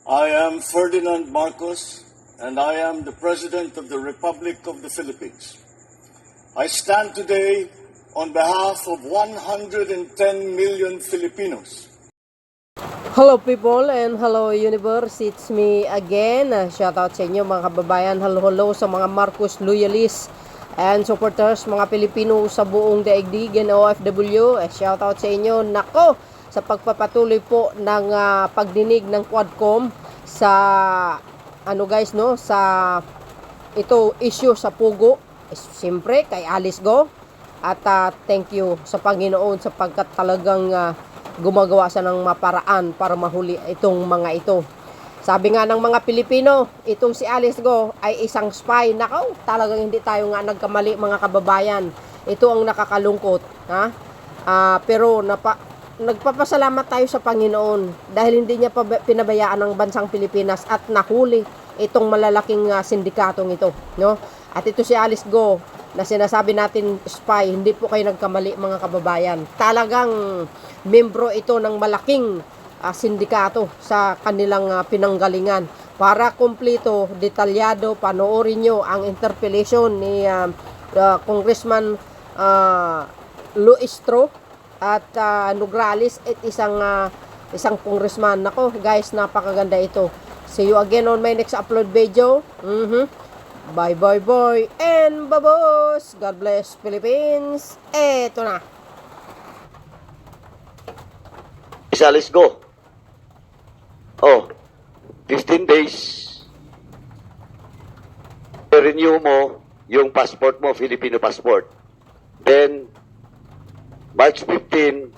I am Ferdinand Marcos, and I am the President of the Republic of the Philippines. I stand today on behalf of 110 million Filipinos. Hello people and hello universe, it's me again. Shoutout sa inyo mga kababayan. Hello sa mga Marcos loyalists and supporters, mga Pilipino sa buong daigdig and OFW. Shoutout sa inyo. Nako, sa pagpapatuloy po ng pagdinig ng Quadcom sa sa ito issue sa Pugo. Siyempre kay Alice Go. At thank you sa Panginoon sapagkat talagang gumagawa siya ng maparaan para mahuli itong mga ito. Sabi nga ng mga Pilipino, itong si Alice Go ay isang spy. Nakaw, talagang hindi tayo nga nagkamali mga kababayan. Ito ang nakakalungkot. Pero nagpapasalamat tayo sa Panginoon dahil hindi niya pinabayaan ang bansang Pilipinas at nahuli itong malalaking sindikatong ito. No? At ito si Alice Go na sinasabi natin spy, hindi po kayo nagkamali mga kababayan. Talagang membro ito ng malaking sindikato sa kanilang pinanggalingan. Para kumpleto, detalyado, panoorin nyo ang interpellation ni Congressman Luistro at Nograles at isang congressman. Nako guys, napakaganda ito. See you again on my next upload video. Bye and babos. God bless Philippines. Eto na. Let's go. 15 days. Renew mo yung passport mo, Filipino passport. Then, March 15,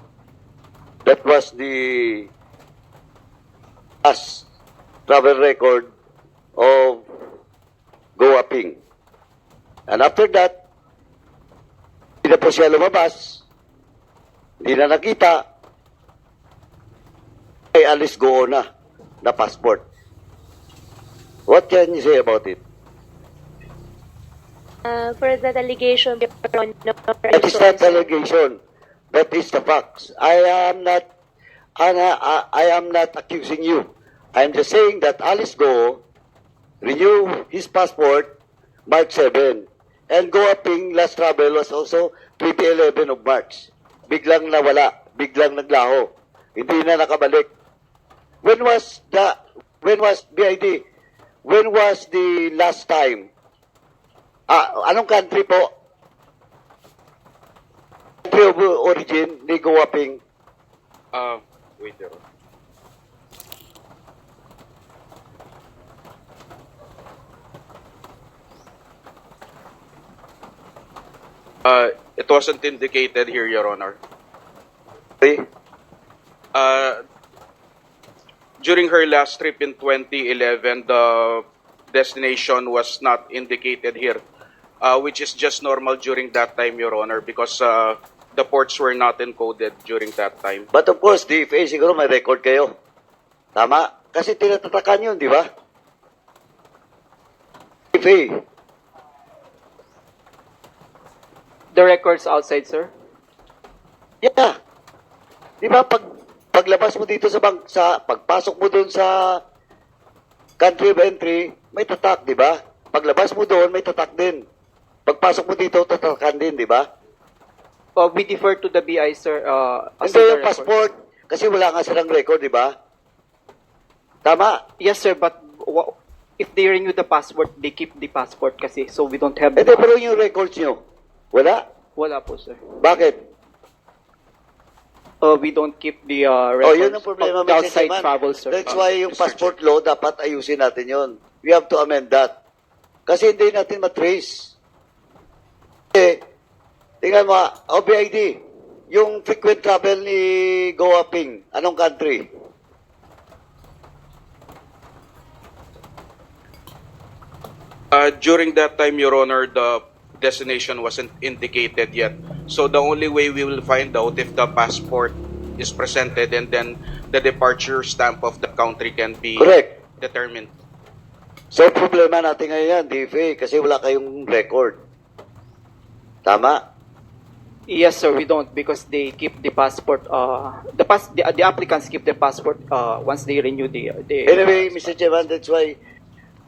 that was the last travel record of Goa Ping. And after that, hindi na po siya lumabas, hindi na nakita, ay Alice Go na passport. What can you say about it? For that allegation, That is not allegation. That is the facts. I am not accusing you. I'm just saying that Alice Go renew his passport March 7. And Goa Ping last travel was also 2011 of March. Biglang nawala, biglang naglaho. Hindi na nakabalik. When was BID? When was the last time? Anong country po? Country of origin ni Goa Ping? Wait there. It wasn't indicated here, Your Honor. Okay. During her last trip in 2011, the destination was not indicated here, which is just normal during that time, Your Honor, because the ports were not encoded during that time. But of course, DFA siguro may record kayo. Tama? Kasi tinatatakan yun, di ba? DFA. The records outside, sir? Yeah. Di ba paglabas mo dito sa pagpasok mo doon sa country of entry, may tatak, di ba? Paglabas mo doon, may tatak din. Pagpasok mo dito, tatakan din, di ba? We defer to the BI, sir. Hindi yung passport, kasi wala nga silang record, di ba? Tama? Yes, sir, but if they renew the passport, they keep the passport kasi, so we don't have... Hindi, pero yung records nyo, wala? Wala po, sir. Bakit? We don't keep the records Yun ang problema, of the outside travel, sir. That's why yung passport law, dapat ayusin natin yun. We have to amend that. Kasi hindi natin matrace. Tingnan mo, OBID, yung frequent travel ni Goa Ping, anong country? During that time, Your Honor, the destination wasn't indicated yet. So the only way we will find out if the passport is presented and then the departure stamp of the country can be Correct. determined. So problema natin ngayon yan, DFA, kasi wala kayong record. Tama? Yes, sir, we don't because they keep the passport. The applicants keep the passport once they renew the. Anyway, Mr. Chairman, that's why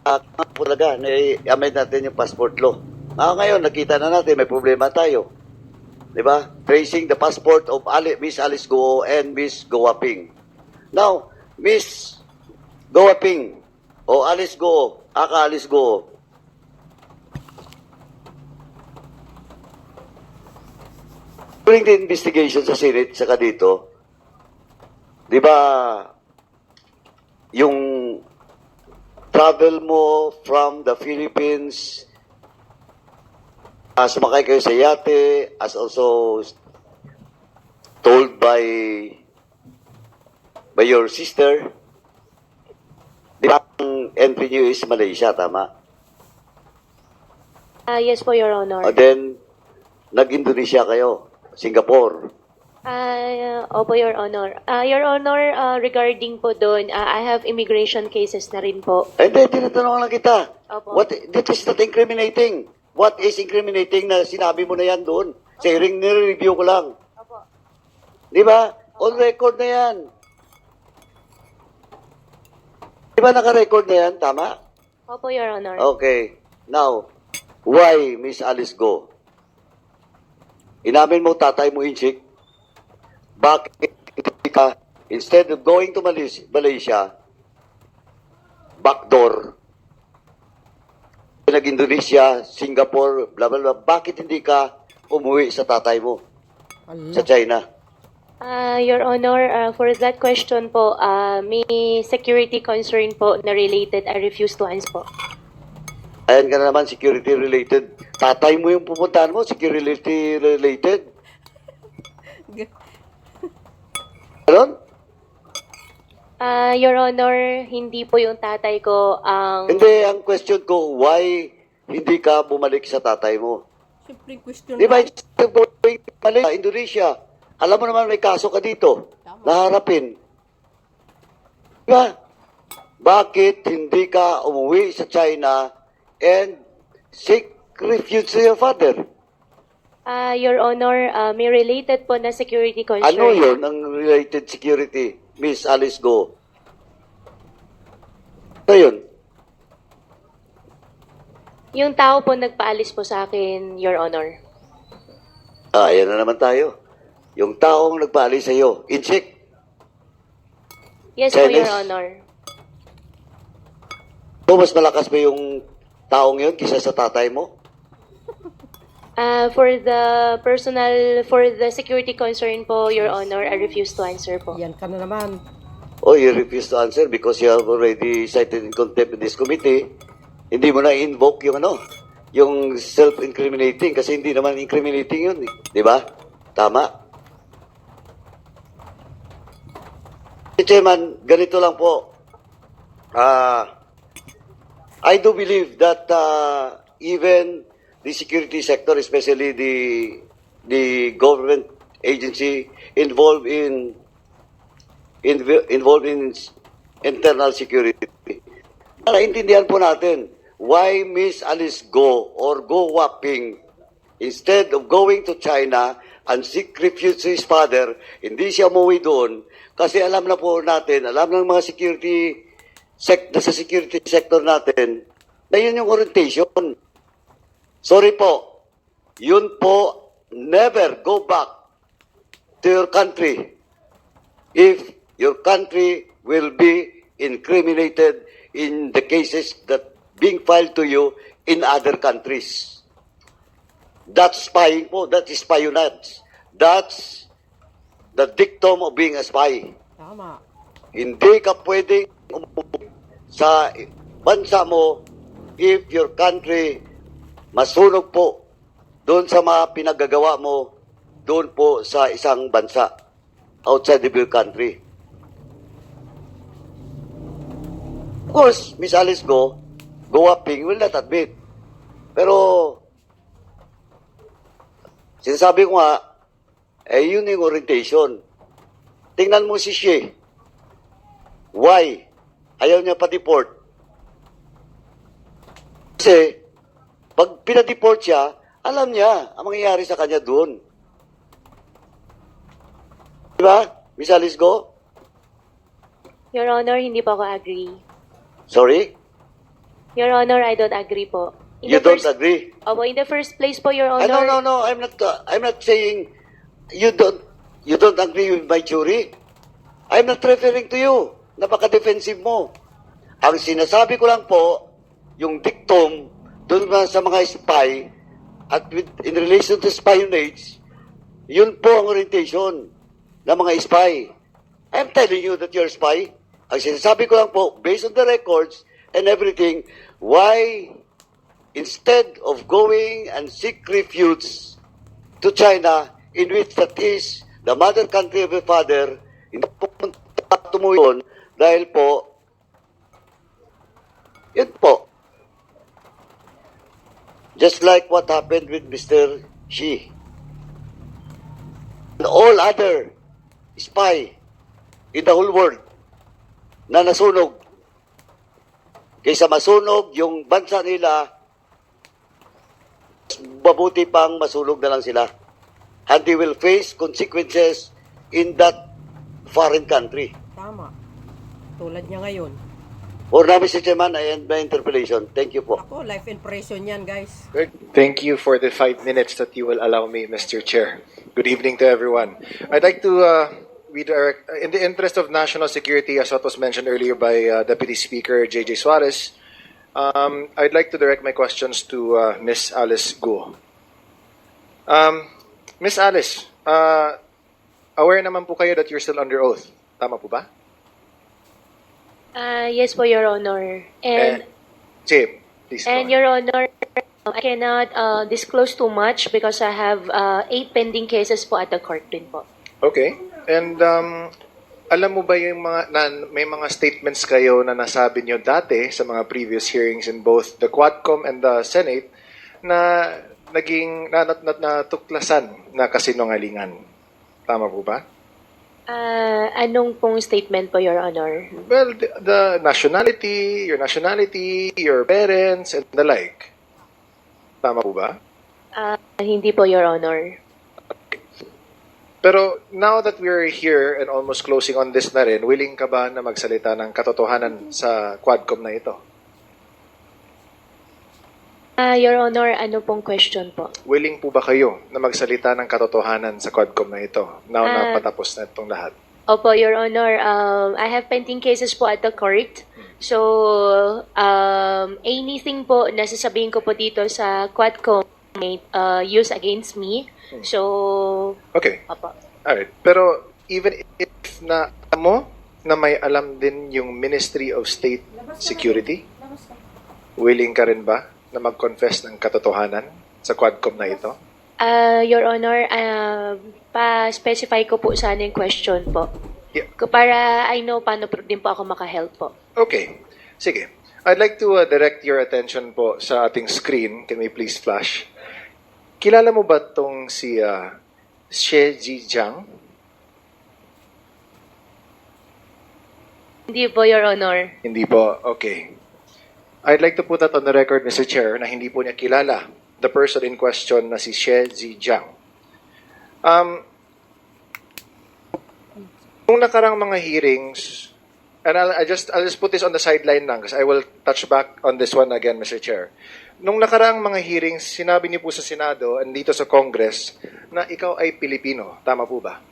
po talaga, i-amend natin yung passport law. Ngayon, nakita na natin, may problema tayo. Di ba? Tracing the passport of Miss Alice Go and Miss Goa Ping. Now, Miss Goa Ping o Alice Go, Alice Go, during the investigation sa Senate, saka dito, di ba, yung travel mo from the Philippines, sumakay kayo sa yate, as also told by your sister, di ba, ang entry nyo is Malaysia, tama? Yes po, Your Honor. Then, nag-Indonesia kayo, Singapore. Opo, Your Honor. Your Honor, regarding po doon, I have immigration cases na rin po. Hindi, tinatanong lang kita. Opo. That is not incriminating. What is incriminating na sinabi mo na yan doon? Sa hearing, nire-review ko lang. Opo. Di ba? On record na yan. Di ba naka-record na yan? Tama? Opo, Your Honor. Okay. Now, why Miss Alice Go? Inamin mo tatay mo inchik. Bakit hindi ka, instead of going to Malaysia, backdoor, nag-Indonesia, Singapore, blah, blah, blah, bakit hindi ka umuwi sa tatay mo sa China? Your Honor, for that question po, may security concern po na related. I refuse to answer po. Ayan ka na naman, security related. Tatay mo yung pupuntahan mo, security related. Ano? Your Honor, hindi po yung tatay ko ang... Hindi, ang question ko, why hindi ka bumalik sa tatay mo? Simple question Di ba, lang. instead of going to Malaysia, Indonesia, alam mo naman may kaso ka dito, naharapin. Di ba? Bakit hindi ka umuwi sa China and seek refuge to your father? Your Honor, may related po na security concern. Ano yun ang related security, Miss Alice Go? Ano yun? Yung tao po nagpaalis po sa akin, Your Honor. Ayan na naman tayo. Yung taong nagpaalis sa iyo, incheck. Yes po, Chinese? Your Honor. So, mas malakas ba yung taong yun kisa sa tatay mo? For the security concern po, Your Honor, I refuse to answer po. Yan ka na naman. Oh, you refuse to answer because you have already cited in contempt in this committee. Hindi mo na invoke yung yung self-incriminating kasi hindi naman incriminating yun, di ba? Tama? Chairman, ganito lang po. I do believe that even the security sector, especially the government agency involved in internal security. Naintindihan po natin why Miss Alice Go or Go Waping, instead of going to China and seek refuge to his father, hindi siya umuwi doon kasi alam na po natin, alam ng mga security sa security sector natin na yun yung orientation. Sorry po, yun po, never go back to your country if your country will be incriminated in the cases that being filed to you in other countries. That's spying po, that is spionage. That's the dictum of being a spy. Tama. Hindi ka pwedeng umuwi sa bansa mo if your country masunog po doon sa mga pinagagawa mo doon po sa isang bansa outside of your country. Of course, Miss Alice Go Waping will not admit. Pero sinasabi ko nga, yun yung orientation. Tingnan mo si Xie. Why? Ayaw niya pa-deport. Kasi, pag pinadeport siya, alam niya ang mangyayari sa kanya doon. Di ba, Miss Alice Go? Your Honor, hindi po ako agree. Sorry? Your Honor, I don't agree po. You don't agree? Opo, in the first place po, Your Ah, Honor. no. I'm not saying you don't agree with my jury. I'm not referring to you. Napaka-defensive mo. Ang sinasabi ko lang po, yung dictum doon sa mga spy at in relation to espionage, yun po ang orientation ng mga spy. I'm telling you that you're a spy. Ang sinasabi ko lang po, based on the records and everything, why instead of going and seek refuge to China, in which that is the mother country of your father, hindi po tumuloy yun dahil po, yun po. Just like what happened with Mr. Xi. And all other spy in the whole world na nasunog. Kaysa masunog yung bansa nila, mabuti pang masunog na lang sila. And they will face consequences in that foreign country. Tama. Tulad niya ngayon. For now, Mr. Chairman, I end my interpellation. Thank you po. Ako, life in prison yan, guys. Thank you for the 5 minutes that you will allow me, Mr. Chair. Good evening to everyone. I'd like to redirect, in the interest of national security, as what was mentioned earlier by Deputy Speaker J.J. Suarez, I'd like to direct my questions to Ms. Alice Guo. Ms. Alice, aware naman po kayo that you're still under oath. Tama po ba? Yes po, Your Honor. And Sige, please go And on. Your Honor, I cannot disclose too much because I have 8 pending cases po at the court din po. Okay. And alam mo ba yung may mga statements kayo na nasabi nyo dati sa mga previous hearings in both the Quadcom and the Senate na naging natuklasan na kasinungalingan? Tama po ba? Anong pong statement po, Your Honor? Well, the nationality, your parents, and the like. Tama po ba? Hindi po, Your Honor. Pero now that we're here and almost closing on this na rin, willing ka ba na magsalita ng katotohanan sa Quadcom na ito? Your Honor, ano pong question po? Willing po ba kayo na magsalita ng katotohanan sa Quadcom na ito? Now na patapos na itong lahat. Opo, Your Honor, I have pending cases po at the court. So, anything po na sasabihin ko po dito sa Quadcom may use against me. So, Okay. opo. Alright. Pero even if na mo na may alam din yung Ministry of State Security, willing ka rin ba na mag-confess ng katotohanan sa Quadcom na ito? Your Honor, pa-specify ko po sana yung question po. Yeah. Para I know paano po din po ako makahelp po. Okay. Sige. I'd like to direct your attention po sa ating screen. Can we please flash? Kilala mo ba tong si Xie Zhijiang? Hindi po, Your Honor. Hindi po. Okay. I'd like to put that on the record, Mr. Chair, na hindi po niya kilala the person in question na si Xie Zhijiang. Nung nakarang mga hearings, and I'll just put this on the sideline lang because I will touch back on this one again, Mr. Chair. Nung nakaraang mga hearings, sinabi niyo po sa Senado and dito sa Congress na ikaw ay Pilipino. Tama po ba?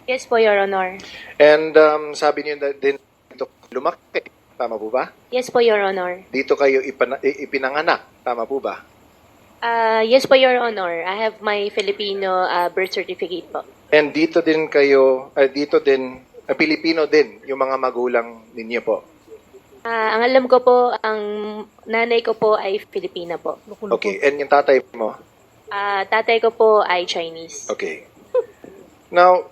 Yes po, Your Honor. And sabi niyo na din dito lumaki. Tama po ba? Yes po, Your Honor. Dito kayo ipinanganak. Tama po ba? Yes po, Your Honor. I have my Filipino birth certificate po. And dito din kayo, Pilipino din yung mga magulang ninyo po. Ang alam ko po, ang nanay ko po ay Filipina po. Okay, and yung tatay mo? Tatay ko po ay Chinese. Okay. Now,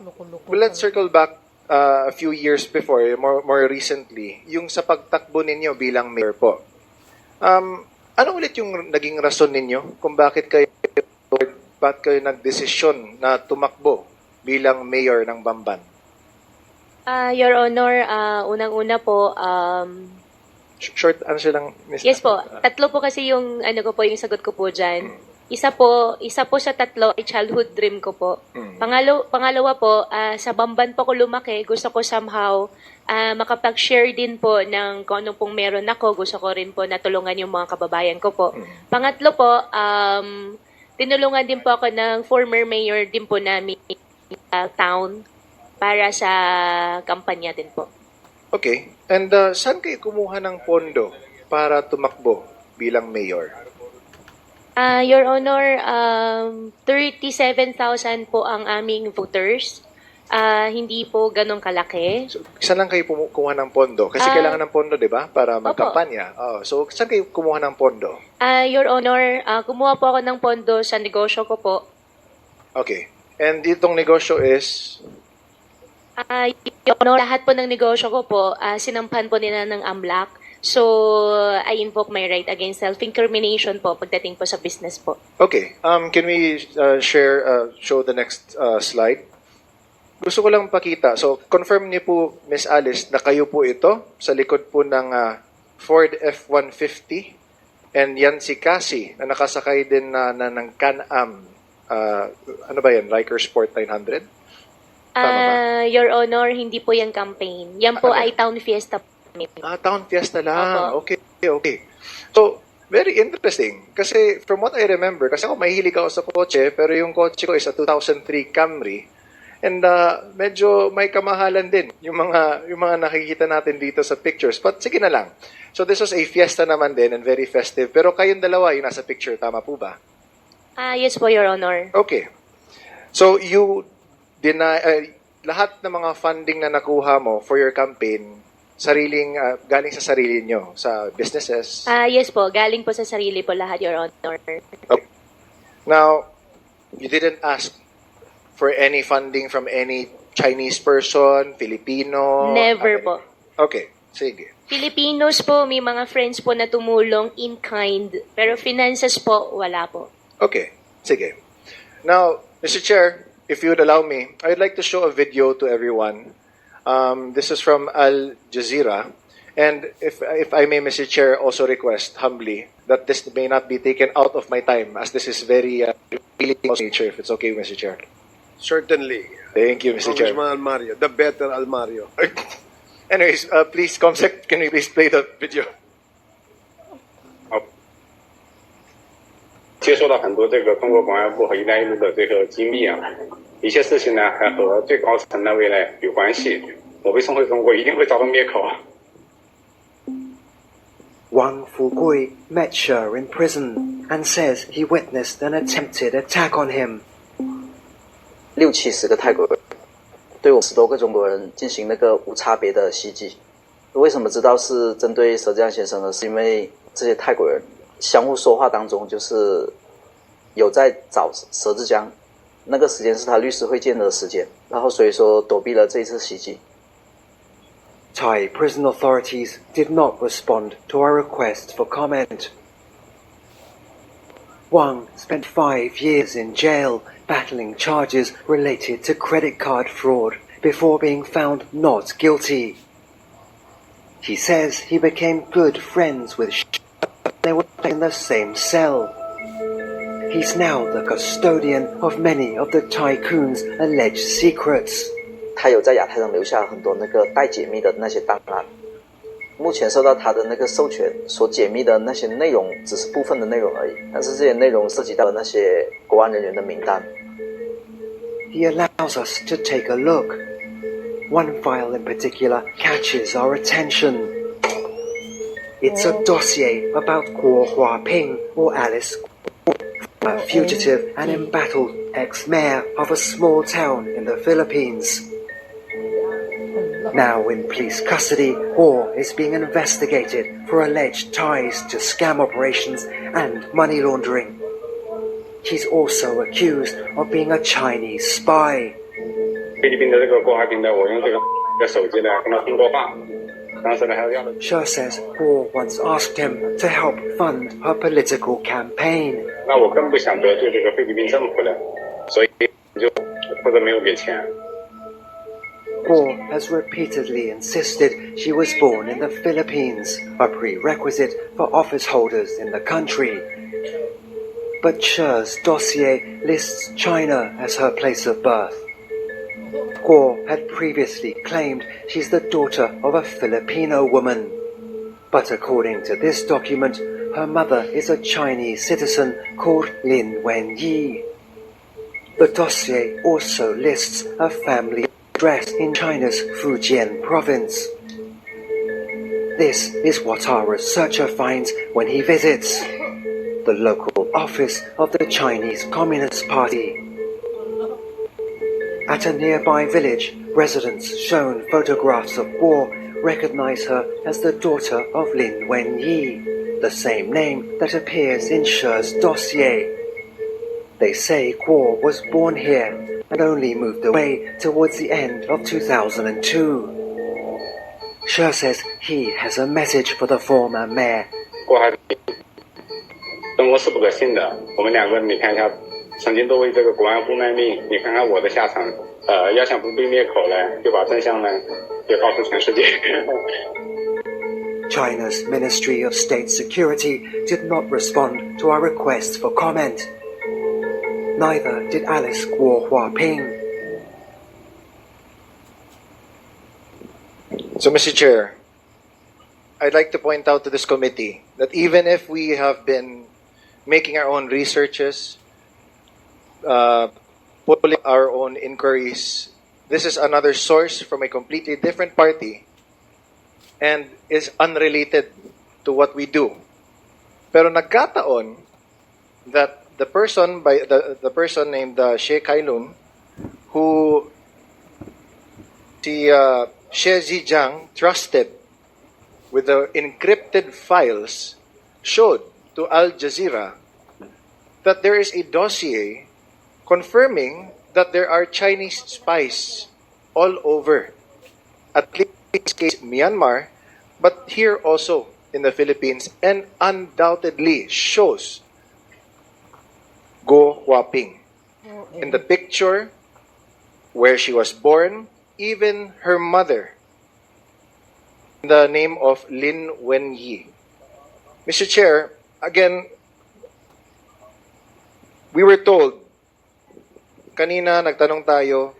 let's circle back a few years before, more recently, yung sa pagtakbo ninyo bilang mayor po. Ano ulit yung naging rason ninyo kung bakit kayo nagdesisyon na tumakbo bilang mayor ng Bamban? Your Honor, unang-una po, Short answer lang, Ms. yes po, tatlo po kasi yung, ano ko po, yung sagot ko po dyan. Isa po sa tatlo ay childhood dream ko po. Pangalawa po, sa Bamban po ko lumaki. Gusto ko somehow makapag-share din po ng kung ano pong meron ako. Gusto ko rin po natulungan yung mga kababayan ko po. Pangatlo po, tinulungan din po ako ng former mayor din po namin town para sa kampanya din po. Okay. And saan kayo kumuha ng pondo para tumakbo bilang mayor? Your Honor, 37,000 po ang aming voters. Hindi po ganong kalaki. So, saan lang kayo kumuha ng pondo? Kasi kailangan ng pondo, di ba? Para magkampanya. So, saan kayo kumuha ng pondo? Your Honor, kumuha po ako ng pondo sa negosyo ko po. Okay. And itong negosyo is... Your Honor, lahat po ng negosyo ko po, sinampahan po nila ng AMLAC. So, I invoke my right against self-incrimination po pagdating po sa business po. Okay. Can we show the next slide? Gusto ko lang pakita. So, confirm niyo po, Miss Alice, na kayo po ito sa likod po ng Ford F-150. And yan si Cassie, na nakasakay din ng Can-Am. Ano ba yan? Riker Sport 900? Tama ba? Your Honor, hindi po yung campaign. Yan po ay Town Fiesta po. Town Fiesta lang. Opo. Okay. So, very interesting. Kasi from what I remember, kasi ako mahilig ako sa kotse, pero yung kotse ko is a 2003 Camry. And medyo may kamahalan din yung mga nakikita natin dito sa pictures. But sige na lang. So this was a fiesta naman din and very festive. Pero kayong dalawa yung nasa picture, tama po ba? Yes po, Your Honor. Okay. So you lahat ng mga funding na nakuha mo for your campaign, galing sa sarili nyo, sa businesses? Yes po, galing po sa sarili po lahat, Your Honor. Okay. Now, you didn't ask for any funding from any Chinese person, Filipino? Never po. Okay, sige. Filipinos po, may mga friends po na tumulong in kind. Pero finances po, wala po. Okay, sige. Now, Mr. Chair, if you would allow me, I'd like to show a video to everyone. This is from Al Jazeera. And if I may, Mr. Chair, also request humbly that this may not be taken out of my time, as this is very revealing of nature, if it's okay, Mr. Chair. Certainly. Thank you, Mr. Chair. Congressman Almario, the better Almario. Anyways, please, Comsec, can we please play the video? 接收到很多这个中国公安部和“一带一路”的这个机密啊，一些事情呢还和最高层的未来有关系。我被送回中国一定会遭到灭口。 Wang Fugui met Sher in prison and says he witnessed an attempted attack on him. 60-70个泰国人对我10多个中国人进行那个无差别的袭击。为什么知道是针对佘志江先生呢？是因为这些泰国人相互说话当中就是有在找佘志江，那个时间是他律师会见的时间，然后所以说躲避了这一次袭击。 Thai prison authorities did not respond to our request for comment. Wang spent 5 years in jail battling charges related to credit card fraud before being found not guilty. He says he became good friends with Sh. They were in the same cell. He's now the custodian of many of the tycoon's alleged secrets. 他有在亚太上留下很多那个待解密的那些档案，目前受到他的那个授权所解密的那些内容只是部分的内容而已，但是这些内容涉及到了那些国安人员的名单。 He allows us to take a look. One file in particular catches our attention. It's a dossier about Guo Huaping, or Alice, a fugitive and embattled ex-mayor of a small town in the Philippines. Now in police custody, Guo is being investigated for alleged ties to scam operations and money laundering. He's also accused of being a Chinese spy. 菲律宾的这个郭华平的，我用这个手机呢跟他通过话，当时呢还要的。 Sher says Guo once asked him to help fund her political campaign. 那我更不想得罪这个菲律宾政府了，所以就或者没有给钱。 Guo has repeatedly insisted she was born in the Philippines, a prerequisite for office holders in the country. but Che's dossier lists China as her place of birth. Guo had previously claimed she's the daughter of a Filipino woman. But according to this document, her mother is a Chinese citizen called Lin Wenyi. The dossier also lists a family address in China's Fujian province. This is what our researcher finds when he visits the local office of the Chinese Communist Party. At a nearby village, residents shown photographs of Guo recognize her as the daughter of Lin Wenyi, the same name that appears in She's dossier. They say Guo was born here and only moved away towards the end of 2002. She says he has a message for the former mayor. 郭海平，中国是不可信的。我们两个，你看一下，曾经都为这个国安部卖命。你看看我的下场，要想不被灭口呢，就把真相呢，就告诉全世界。China's Ministry of State Security did not respond to our request for comment. Neither did Alice Guo Huaping. So, Mr. Chair, I'd like to point out to this committee that even if we have been making our own researches, pulling our own inquiries, this is another source from a completely different party and is unrelated to what we do. Pero nagkataon that the person named Xie Kailun, who Xie Zhijiang trusted with the encrypted files, showed to Al Jazeera that there is a dossier confirming that there are Chinese spies all over, at least case Myanmar, but here also in the Philippines, and undoubtedly shows Guo Huaping. In the picture where she was born, even her mother, the name of Lin Wenyi. Mr. Chair, again, we were told, kanina nagtanong tayo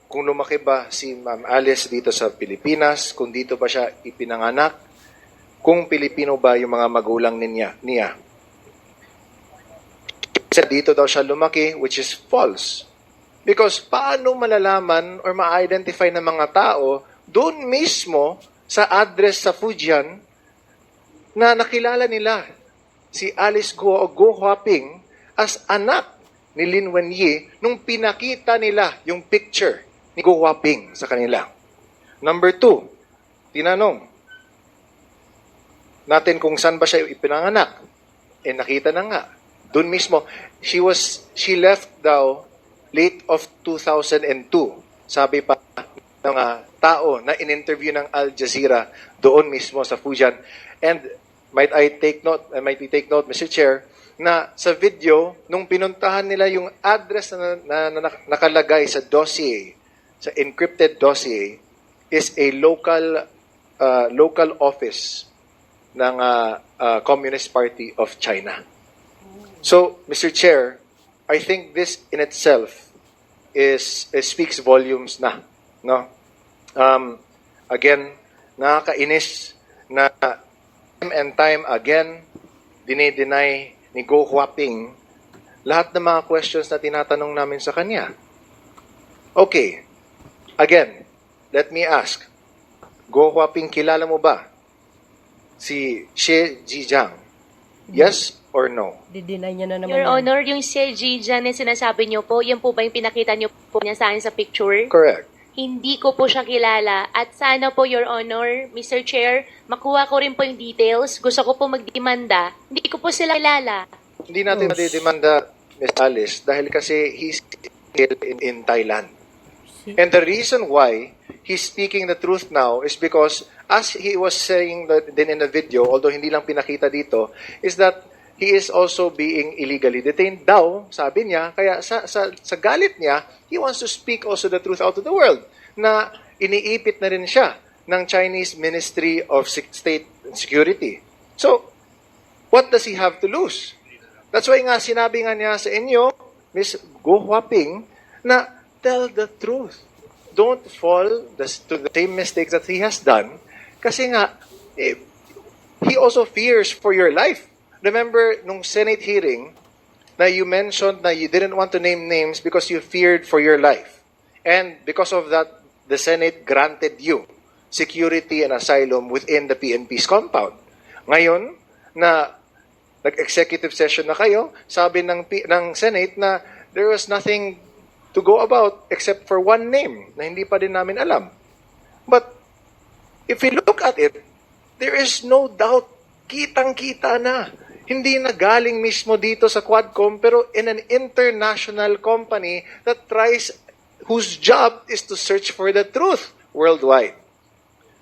kung lumaki ba si Ma'am Alice dito sa Pilipinas, kung dito ba siya ipinanganak, kung Pilipino ba yung mga magulang niya. Dito daw siya lumaki, which is false. Because paano malalaman or ma-identify ng mga tao doon mismo sa address sa Fujian na nakilala nila si Alice Guo o Guo Huaping as anak ni Lin Wenyi nung pinakita nila yung picture ni Guo Huaping sa kanila. Number 2, tinanong natin kung saan ba siya ipinanganak. Nakita na nga. Doon mismo, she left daw late of 2002. Sabi pa ng tao na in-interview ng Al Jazeera doon mismo sa Fujian. And might we take note, Mr. Chair, na sa video, nung pinuntahan nila yung address na nakalagay sa dossier, sa encrypted dossier, is a local office ng Communist Party of China. So, Mr. Chair, I think this in itself speaks volumes na, no? Again, nakakainis na time and time again dinideny ni Guo Huaping lahat ng mga questions na tinatanong namin sa kanya. Okay. Again, let me ask. Guo Huaping, kilala mo ba si Xie Zhijiang? Yes or no? Didinay niya na naman. Your yan. Honor, yung Xie Zhijiang na sinasabi niyo po, yan po ba yung pinakita niyo po niya sa akin sa picture? Correct. Hindi ko po siya kilala. At sana po, Your Honor, Mr. Chair, makuha ko rin po yung details. Gusto ko po magdemanda. Hindi ko po sila kilala. Hindi natin madidemanda, Ms. Alice, dahil kasi he's still in Thailand. And the reason why he's speaking the truth now is because, as he was saying din in the video, although hindi lang pinakita dito, is that he is also being illegally detained daw, sabi niya. Kaya sa galit niya, he wants to speak also the truth out to the world, na iniipit na rin siya ng Chinese Ministry of State Security. So, what does he have to lose? That's why nga sinabi nga niya sa inyo, Ms. Go Huaping, na tell the truth. Don't fall to the same mistakes that he has done. Kasi nga, he also fears for your life. Remember, nung Senate hearing, na you mentioned na you didn't want to name names because you feared for your life. And because of that, the Senate granted you security and asylum within the PNP's compound. Ngayon, na nag-executive session na kayo, sabi ng Senate na there was nothing to go about except for one name na hindi pa din namin alam. But if we look at it, there is no doubt, kitang-kita na. Hindi na galing mismo dito sa Quadcom, pero in an international company that whose job is to search for the truth worldwide.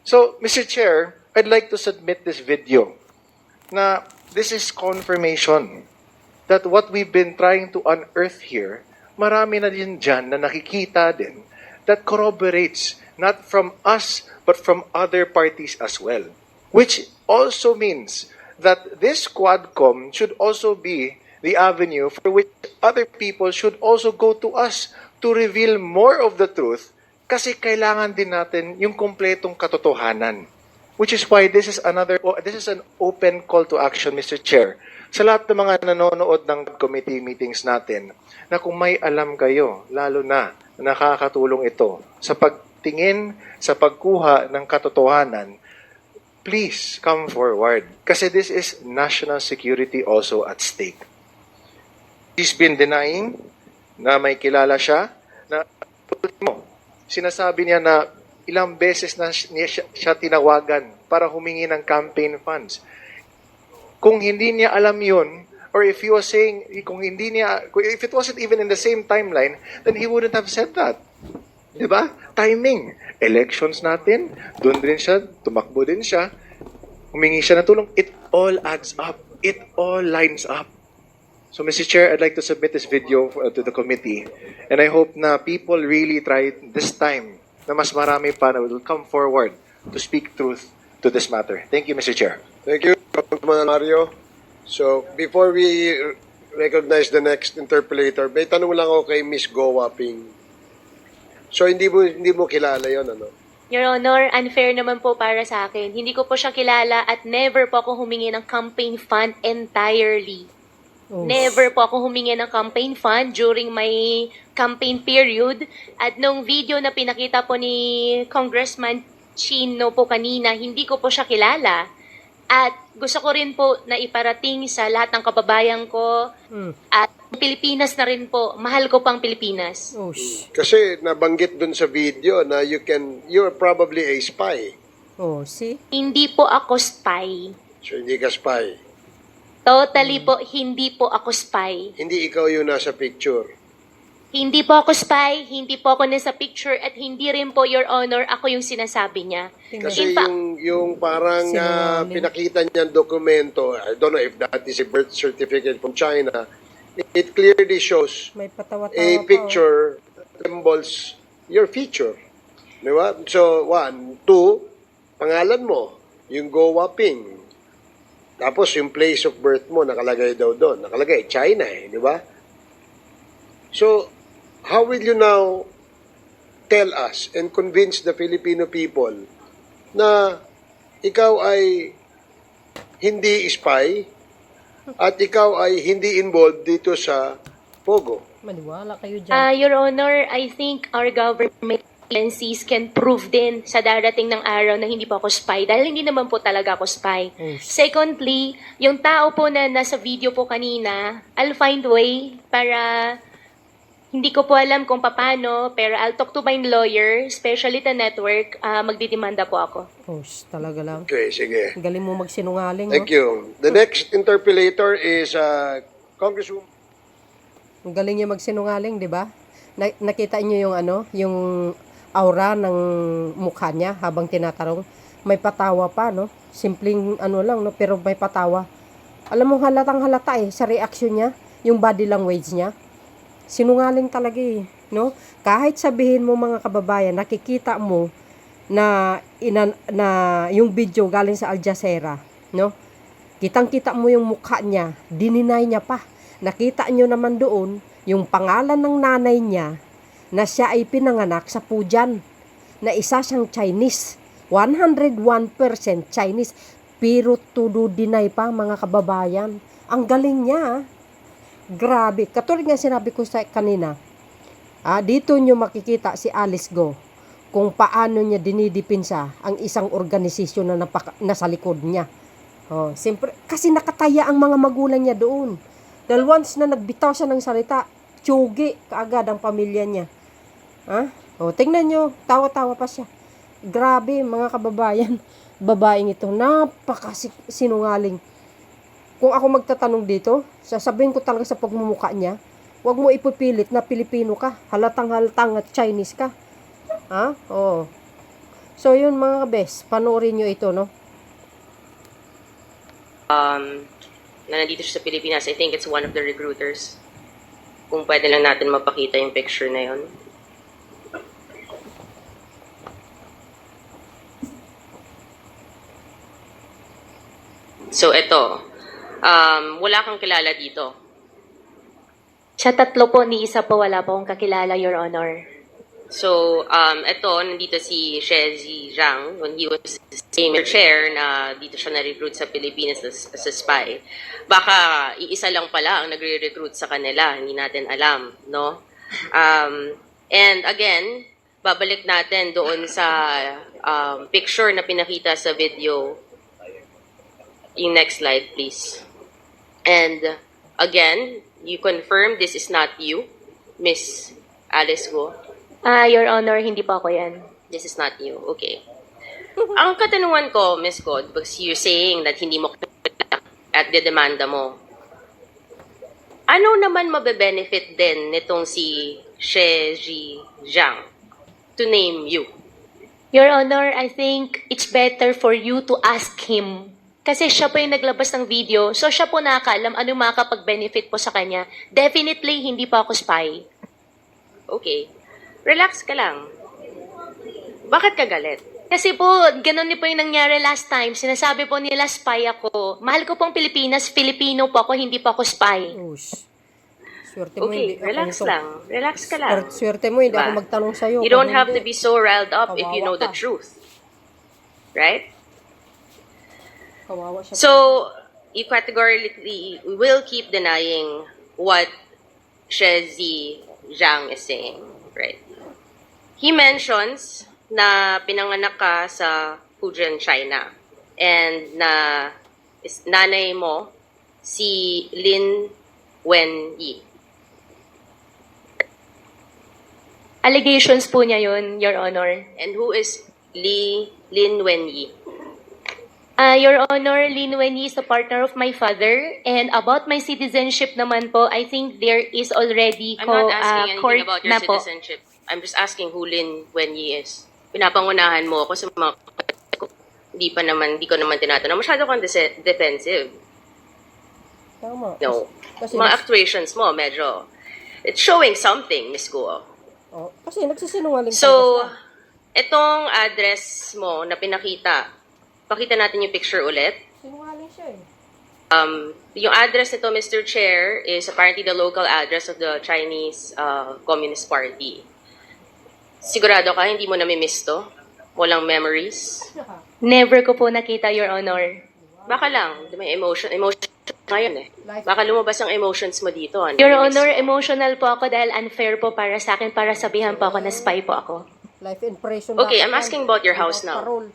So, Mr. Chair, I'd like to submit this video na this is confirmation that what we've been trying to unearth here, marami na din dyan na nakikita din that corroborates not from us but from other parties as well. Which also means that this Quadcom should also be the avenue for which other people should also go to us to reveal more of the truth kasi kailangan din natin yung kumpletong katotohanan. Which is why this is an open call to action, Mr. Chair, sa lahat ng mga nanonood ng committee meetings natin, na kung may alam kayo, lalo na nakakatulong ito sa pagtingin, sa pagkuha ng katotohanan, please come forward. Kasi this is national security also at stake. He's been denying na may kilala siya, na sinasabi niya na ilang beses na siya tinawagan para humingi ng campaign funds. Kung hindi niya alam yun, or if he was saying, if it wasn't even in the same timeline, then he wouldn't have said that. Diba? Timing. Elections natin, doon din siya, tumakbo din siya, humingi siya ng tulong. It all adds up. It all lines up. So, Mr. Chair, I'd like to submit this video to the committee, and I hope na people really try this time na mas marami pa na will come forward to speak truth to this matter. Thank you, Mr. Chair. Thank you, Congressman Mario. So, before we recognize the next interpellator, may tanong lang ako kay Ms. Go Huaping. So, hindi mo kilala yon, ano? Your Honor, unfair naman po para sa akin. Hindi ko po siya kilala at never po ako humingi ng campaign fund entirely. Never po ako humingi ng campaign fund during my campaign period. At nung video na pinakita po ni Congressman Chino po kanina, hindi ko po siya kilala. At gusto ko rin po na iparating sa lahat ng kababayan ko at Pilipinas na rin po. Mahal ko pang Pilipinas. Kasi nabanggit dun sa video na you're probably a spy. See? Hindi po ako spy. So, hindi ka spy. Totally po, hindi po ako spy. Hindi ikaw yung nasa picture. Hindi po ako spy, hindi po ako nasa picture, at hindi rin po, Your Honor, ako yung sinasabi niya. Kasi yung parang pinakita niyang dokumento, I don't know if that is a birth certificate from China, it clearly shows May patawa-tawa a picture that resembles your feature. Di ba? So, 1, 2, pangalan mo, yung Go Huaping. Tapos yung place of birth mo, nakalagay daw doon. Nakalagay, China di ba? So, how will you now tell us and convince the Filipino people na ikaw ay hindi spy at ikaw ay hindi involved dito sa Pogo? Maniwala kayo dyan. Your Honor, I think our government agencies can prove din sa darating ng araw na hindi po ako spy dahil hindi naman po talaga ako spy. Secondly, yung tao po na nasa video po kanina, I'll find way para hindi ko po alam kung paano, pero I'll talk to my lawyer, especially the network, magdidemanda po ako. Talaga lang. Okay, sige. Galing mo magsinungaling. Thank you. The next interpellator is Congresswoman. Ang galing niya magsinungaling, di ba? Nakita niyo yung yung aura ng mukha niya habang tinatanong. May patawa pa, no? Simpleng lang, no? Pero may patawa. Alam mo, halatang halata sa reaction niya, yung body language niya. Sinungaling talaga no? Kahit sabihin mo mga kababayan, nakikita mo na yung video galing sa Al Jazeera, no? Kitang-kita mo yung mukha niya, dininay niya pa. nakita nyo naman doon, yung pangalan ng nanay niya, na siya ay pinanganak sa Fujian, na isa siyang Chinese. 101% Chinese. Pero to deny pa, mga kababayan. Ang galing niya. Grabe. Katulad nga sinabi ko sa kanina, dito nyo makikita si Alice Go kung paano niya dinidipinsa ang isang organisasyon na nasa likod niya. Siyempre, kasi nakataya ang mga magulang niya doon. Dahil once na nagbitaw siya ng salita, tsugi kaagad ang pamilya niya. Tingnan nyo, tawa-tawa pa siya. Grabe, mga kababayan, babaeng ito, napakasinungaling. Kung ako magtatanong dito, sasabihin ko talaga sa pagmumukha niya, huwag mo ipipilit na Pilipino ka, halatang-halatang at Chinese ka. So yun mga kabes, panoorin nyo ito, no? Na nandito siya sa Pilipinas, I think it's one of the recruiters. Kung pwede lang natin mapakita yung picture na yun. So, ito. Wala kang kilala dito. Sa tatlo po, ni isa po wala po akong kakilala, Your Honor. So, ito, nandito si Shezi Zhang when he was senior chair na dito siya na-recruit sa Pilipinas as a spy. Baka iisa lang pala ang nagre-recruit sa kanila, hindi natin alam, no? And again, babalik natin doon sa picture na pinakita sa video. Yung next slide, please. And again, you confirm this is not you, Miss Alice Go? Your Honor, hindi po ako yan. This is not you. Okay. Ang katanungan ko, Miss God, because you're saying that hindi mo at dedemanda mo, ano naman mabe-benefit din nitong si Shezi Zhang to name you? Your Honor, I think it's better for you to ask him. Kasi siya po yung naglabas ng video, so siya po nakakaalam ano makakapag-benefit po sa kanya. Definitely, hindi po ako spy. Okay. Relax ka lang. Bakit ka galit? Kasi po, ganun po yung nangyari last time. Sinasabi po nila spy ako. Mahal ko pong Pilipinas, Filipino po ako, hindi po ako spy. Swerte mo, Okay, relax lang. Relax ka lang. Swerte mo, hindi Diba? ako magtanong sa'yo. You don't have to be so riled up if you know the Kawawa ka. truth. Right? Kawawa siya. So, you categorically will keep denying what Shezi Zhang is saying, right? He mentions na pinanganak ka sa Fujian, China, and na nanay mo si Lin Wenyi. Allegations po niya yun, Your Honor. And who is Lin Wenyi? Your Honor, Lin Wenyi is a partner of my father. And about my citizenship naman po, I think there is already I'm not asking court anything about your na po. citizenship. I'm just asking who Lin Wenyi is. Pinapangunahan mo ako sa mga hindi ko naman tinatanong. Masyado kang defensive. Tama. No. Kasi, Mga actuations mo, medyo, it's showing something, Miss Guo. kasi nagsisinungaling So, ka. itong address mo na pinakita, pakita natin yung picture ulit. Sinungaling siya eh. Yung address nito, Mr. Chair, is apparently the local address of the Chinese Communist Party. Sigurado ka, hindi mo namimiss to? Walang memories? Never ko po nakita, Your Honor. Baka lang, may emotion ngayon eh. Baka lumabas ang emotions mo dito. Your Honor, emotional po ako dahil unfair po para sa akin para sabihan po ako na spy po ako. Life in prison. Okay, dapat I'm yan. asking about your house Without now. parole.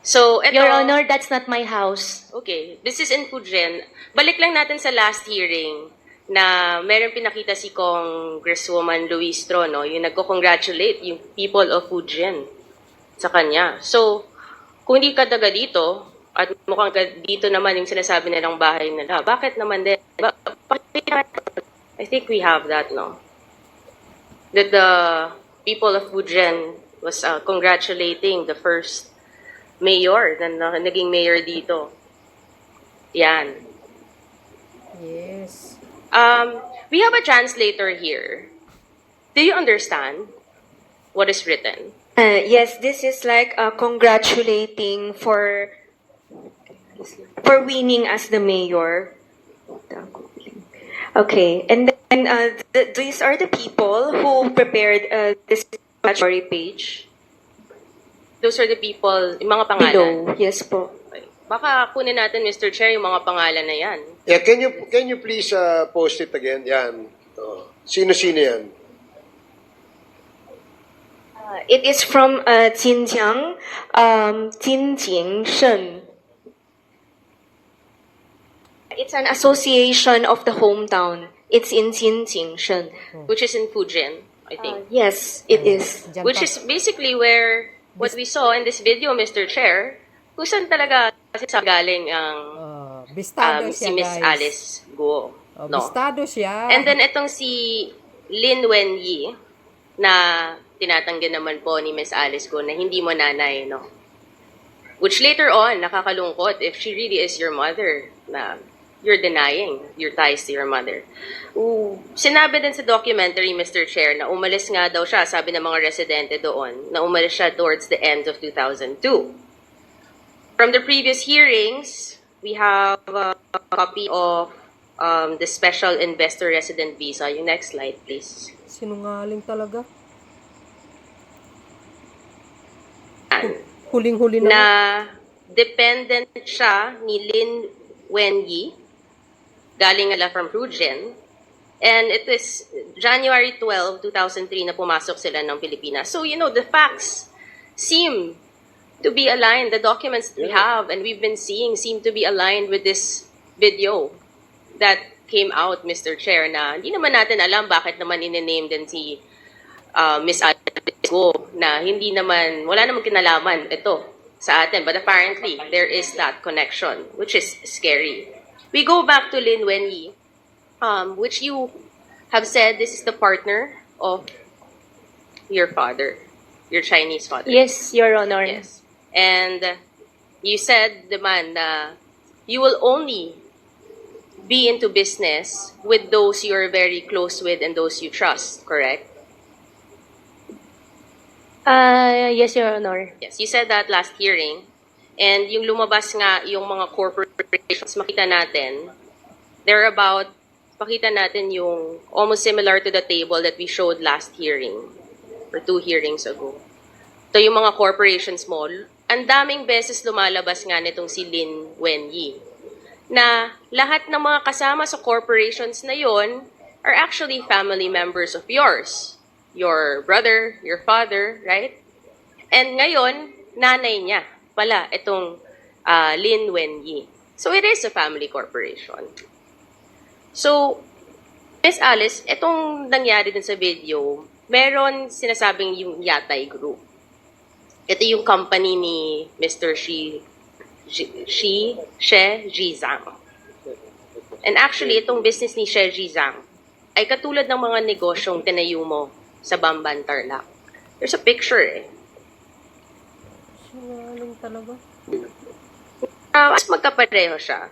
So, ito, Your Honor, that's not my house. okay, this is in Fujian. Balik lang natin sa last hearing na meron pinakita si Congresswoman Luis Trono, yung nagko-congratulate yung people of Fujian sa kanya. So, kung hindi ka taga dito, at mukhang dito naman yung sinasabi nilang bahay nila, bakit naman din? I think we have that, no? That the people of Fujian was congratulating the first mayor na naging mayor dito. Yan. Yes. We have a translator here. Do you understand what is written? Yes, this is like congratulating for winning as the mayor. Okay, and then these are the people who prepared this statutory page Those are the people, yung mga pangalan. below. Yes po. Baka kunin natin, Mr. Chair, yung mga pangalan na yan. Yeah, can you please post it again? Yan. Oh. Sino-sino yan? It is from Xinjiang, Jinjing Shen. It's an association of the hometown. It's in Jinjing Shen. Which is in Fujian, I think. Yes, it is. Diyan Which pa. is basically where, what we saw in this video, Mr. Chair, kung saan talaga sa galing ang Bistado si siya, Miss guys. Alice Guo. No? Bistado siya. And then itong si Lin Wenyi, na tinatanggi naman po ni Miss Alice Guo na hindi mo nanay, no? Which later on, nakakalungkot if she really is your mother, na you're denying your ties to your mother. Sinabi din sa documentary, Mr. Chair, na umalis nga daw siya, sabi ng mga residente doon, na umalis siya towards the end of 2002. From the previous hearings, we have a copy of the special investor resident visa. Yung next slide, please. Sinungaling talaga. Huling-huli na. Na dependent siya ni Lin Wenyi, galing nga from Fujian. And it was January 12, 2003 na pumasok sila ng Pilipinas. So, you know, the facts seem to be aligned. The documents that we have and we've been seeing seem to be aligned with this video that came out, Mr. Chair, na hindi naman natin alam bakit naman in-name din si Miss Alice Guo, na hindi naman, wala namang kinalaman ito sa atin. But apparently, there is that connection, which is scary. We go back to Lin Wenyi, which you have said this is the partner of your father, your Chinese father. Yes, Your Honor. Yes. And you said, naman, na you will only be into business with those you are very close with and those you trust, correct? Yes, Your Honor. Yes, you said that last hearing. And yung lumabas nga, yung mga corporations, makita natin, they're about, pakita natin yung almost similar to the table that we showed last hearing, or 2 hearings ago. Ito yung mga corporations mo. Ang daming beses lumalabas nga nitong si Lin Wenyi, na lahat ng mga kasama sa corporations na yon are actually family members of yours. Your brother, your father, right? And ngayon, nanay niya pala itong Lin Wenyi. So it is a family corporation. So, Miss Alice, itong nangyari din sa video, meron sinasabing yung Yatay Group. Ito yung company ni Mr. She Zhizang. And actually, itong business ni She Zhizang ay katulad ng mga negosyong tinayo mo sa Bamban, Tarlac. There's a picture eh. Sinungaling talaga. Mas magkapareho siya.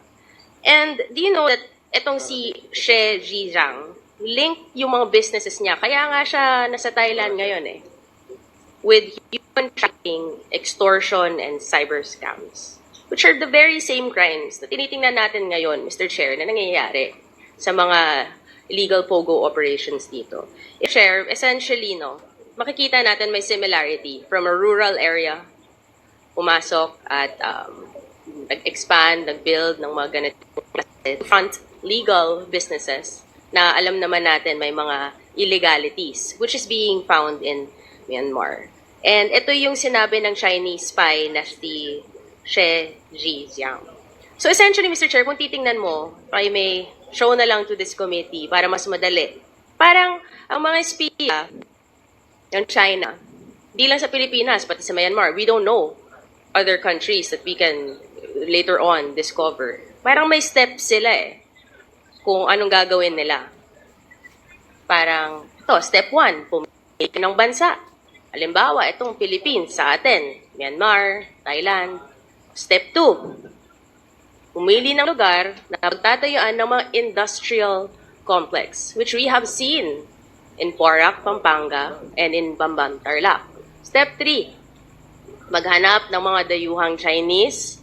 And do you know that itong si She Zhizang, link yung mga businesses niya. Kaya nga siya nasa Thailand ngayon eh. With human trafficking, extortion, and cyber scams. Which are the very same crimes na tinitingnan natin ngayon, Mr. Chair, na nangyayari sa mga illegal POGO operations dito. Chair, essentially, no, makikita natin may similarity from a rural area, pumasok at nag-expand, nag-build ng mga ganito front legal businesses na alam naman natin may mga illegalities which is being found in Myanmar. And ito yung sinabi ng Chinese spy na si She Zhizang. So essentially, Mr. Chair, kung titingnan mo, ay may show na lang to this committee para mas madali. Parang ang mga espiya ng China, di lang sa Pilipinas, pati sa Myanmar, we don't know other countries that we can later on discover. Parang may steps sila eh, kung anong gagawin nila. Parang, ito, step 1, pumili ng bansa. Halimbawa, itong Philippines sa atin, Myanmar, Thailand. Step 2, pumili ng lugar na pagtatayuan ng mga industrial complex, which we have seen in Porac, Pampanga, and in Bamban, Tarlac. Step 3, maghanap ng mga dayuhang Chinese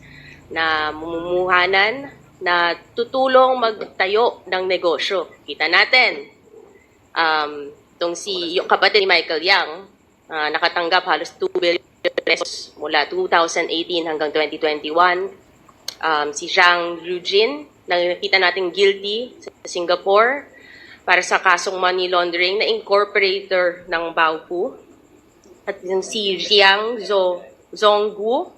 na mumumuhanan na tutulong magtayo ng negosyo. Kita natin, yung kapatid ni Michael Yang, nakatanggap halos 2 billion pesos mula 2018 hanggang 2021. Si Zhang Yujin, nakita natin guilty sa Singapore para sa kasong money laundering na incorporator ng Baofu. At yung si Jiang Zhonggu,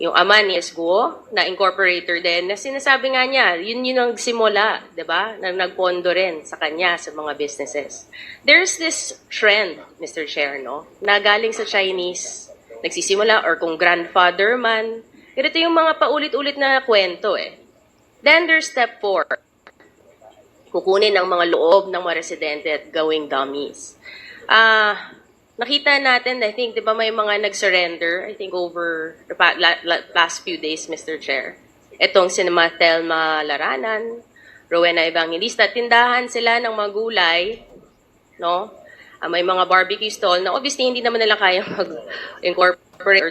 yung ama ni Guo, na incorporator din, na sinasabi nga niya, yun ang nagsimula, diba? Na nagpondo rin sa kanya sa mga businesses. There's this trend, Mr. Chair, no? Na galing sa Chinese, nagsisimula, or kung grandfather man, ganito yung mga paulit-ulit na kwento eh. Then there's step 4. Kukunin ang mga loob ng mga residente at gawing dummies. Nakita natin, I think, di ba may mga nag-surrender, I think over the past few days, Mr. Chair. Itong sinema Thelma Laranan, Rowena Evangelista, tindahan sila ng mga gulay, no? May mga barbecue stall na obviously hindi naman nila kaya mag-incorporate or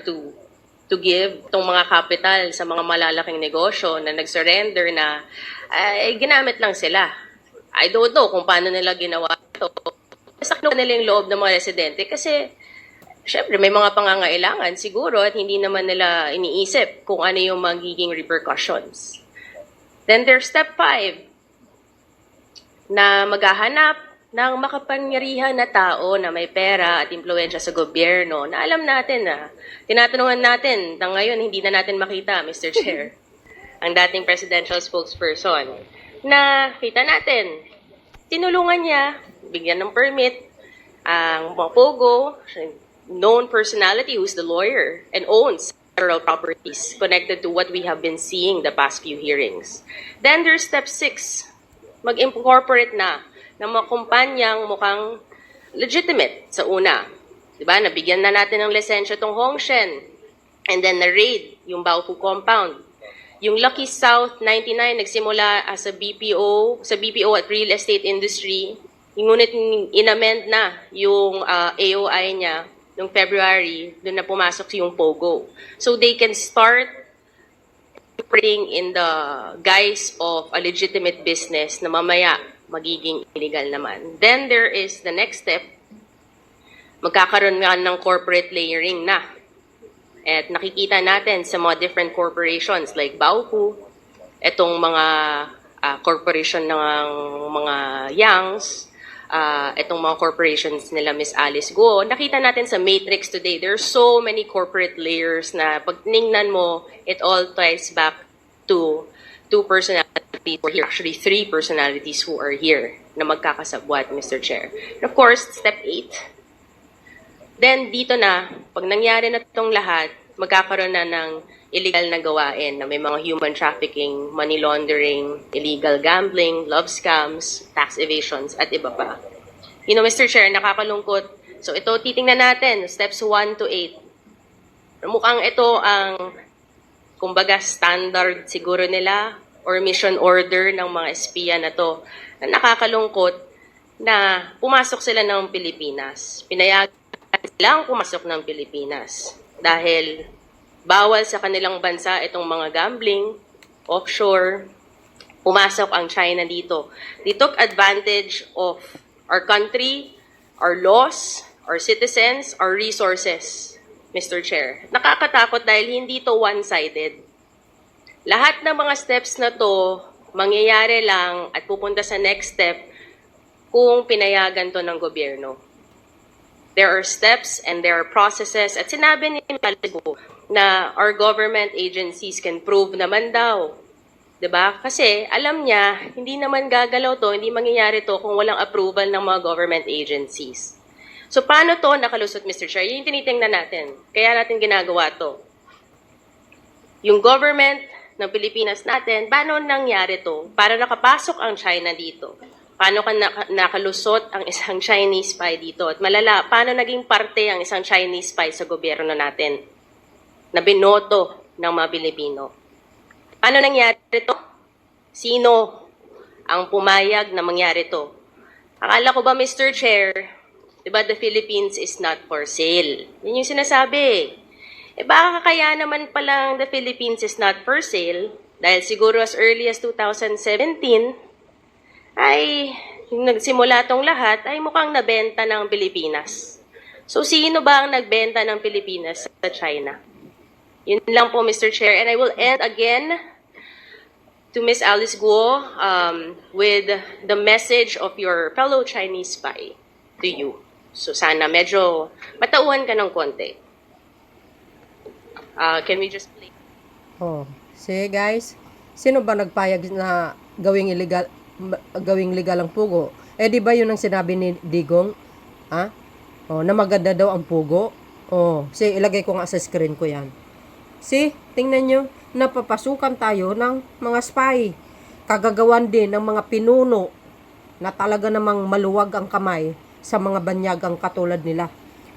to give itong mga capital sa mga malalaking negosyo na nag-surrender na ginamit lang sila. I don't know kung paano nila ginawa ito. Sakno nila yung loob ng mga residente kasi syempre may mga pangangailangan siguro at hindi naman nila iniisip kung ano yung magiging repercussions. Then there's step 5 na maghahanap ng makapangyarihan na tao na may pera at impluwensya sa gobyerno na alam natin na tinatanungan natin na ngayon hindi na natin makita, Mr. Chair, ang dating presidential spokesperson na kita natin tinulungan niya, bigyan ng permit, ang mga pogo, known personality who's the lawyer and owns several properties connected to what we have been seeing the past few hearings. Then there's step 6, mag-incorporate na ng mga kumpanyang mukhang legitimate sa una. Diba? Nabigyan na natin ng lisensya tong Hongshen and then na-raid yung Baofu compound. Yung Lucky South 99 nagsimula as a BPO, sa BPO at real estate industry. Ngunit inamend na yung AOI niya noong February, doon na pumasok yung POGO. So they can start operating in the guise of a legitimate business na mamaya magiging illegal naman. Then there is the next step, magkakaroon nga ng corporate layering na. At nakikita natin sa mga different corporations like Baofu, itong mga corporation ng mga Yangs, itong mga corporations nila Miss Alice Guo. Nakita natin sa Matrix today, there are so many corporate layers na pag tinignan mo, it all ties back to two personalities who are here. Actually, 3 personalities who are here na magkakasabwat, Mr. Chair. And of course, step 8. Then, dito na, pag nangyari na itong lahat, magkakaroon na ng illegal na gawain na may mga human trafficking, money laundering, illegal gambling, love scams, tax evasions, at iba pa. You know, Mr. Chair, nakakalungkot. So, ito, titingnan natin, steps 1 to 8. Mukhang ito ang, kumbaga, standard siguro nila or mission order ng mga espiya na to. Na nakakalungkot na pumasok sila ng Pilipinas. Pinayagan silang pumasok ng Pilipinas dahil bawal sa kanilang bansa itong mga gambling, offshore, pumasok ang China dito. They took advantage of our country, our laws, our citizens, our resources, Mr. Chair. Nakakatakot dahil hindi to one-sided. Lahat ng mga steps na to, mangyayari lang at pupunta sa next step kung pinayagan to ng gobyerno. There are steps and there are processes. At sinabi ni Malibu na our government agencies can prove naman daw. Diba? Kasi alam niya, hindi naman gagalaw to, hindi mangyayari to kung walang approval ng mga government agencies. So paano to nakalusot, Mr. Chair? Yun yung tinitingnan natin. Kaya natin ginagawa to. Yung government ng Pilipinas natin, paano nangyari to? Para nakapasok ang China dito? Paano ka nakalusot ang isang Chinese spy dito? At malala, paano naging parte ang isang Chinese spy sa gobyerno natin na binoto ng mga Pilipino? Paano nangyari to? Sino ang pumayag na mangyari to? Akala ko ba, Mr. Chair, diba the Philippines is not for sale? Yun yung sinasabi. Baka kaya naman palang the Philippines is not for sale Dahil siguro as early as 2017, ay yung nagsimula tong lahat ay mukhang nabenta ng Pilipinas. So sino ba ang nagbenta ng Pilipinas sa China? Yun lang po, Mr. Chair. And I will end again to Ms. Alice Guo with the message of your fellow Chinese spy to you. So sana medyo matauhan ka ng konti. Can we just play? Oh, sige guys. Sino ba nagpayag na gawing legal ang pugo? Eh di ba 'yun ang sinabi ni Digong? Ha? Oh, na maganda daw ang pugo. Oh, sige ilagay ko nga sa screen ko 'yan. See, tingnan nyo, napapasukan tayo ng mga spy. Kagagawan din ng mga pinuno na talaga namang maluwag ang kamay sa mga banyagang katulad nila.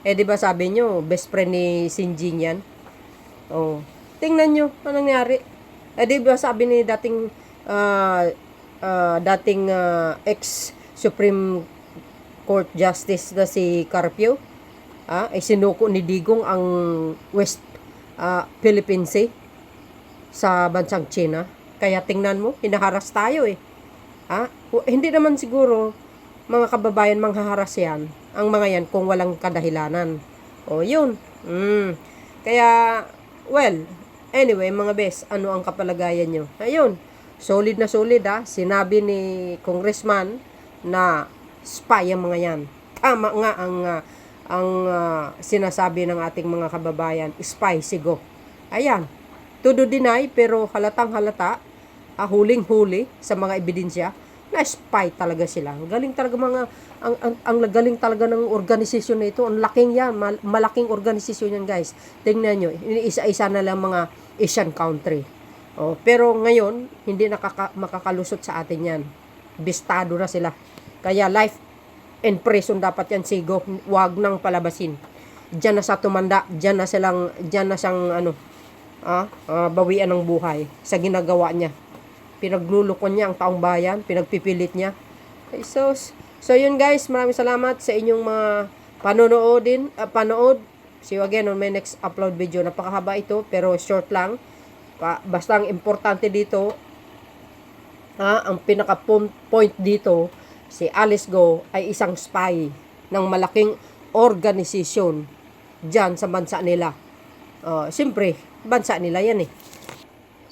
Eh di ba sabi nyo, best friend ni Xinjing yan? Oh, tingnan nyo, anong nangyari? Eh di ba sabi ni dating ex-Supreme Court Justice na si Carpio, ay sinuko ni Digong ang West Philippine Sea sa bansang China. Kaya tingnan mo, hinaharas tayo eh. Hindi naman siguro mga kababayan manghaharas yan, ang mga yan kung walang kadahilanan. O yun. Kaya, well, anyway mga bes, ano ang kapalagayan nyo? Ayun, solid na solid Sinabi ni Congressman na spy ang mga yan. Tama nga ang sinasabi ng ating mga kababayan, spy sigo. Ayan, todo deny pero halatang halata, huling-huli sa mga ebidensya na spy talaga sila. Galing talaga ang galing talaga ng organisasyon na ito. Ang laking yan, malaking organisasyon yan guys. Tingnan nyo, isa-isa na lang mga Asian country. Pero ngayon, hindi makakalusot sa atin yan. Bistado na sila. Kaya life in prison dapat yan sigo, wag nang palabasin. Diyan na sa tumanda, diyan na siyang bawian ng buhay sa ginagawa niya. Pinaglulukon niya ang taong bayan, pinagpipilit niya. Okay, so yun guys, maraming salamat sa inyong mga panood. See you again on my next upload video. Napakahaba ito pero short lang. Basta ang importante dito, ang pinaka point dito, si Alice Go ay isang spy ng malaking organisasyon dyan sa bansa nila. Siyempre, bansa nila yan eh.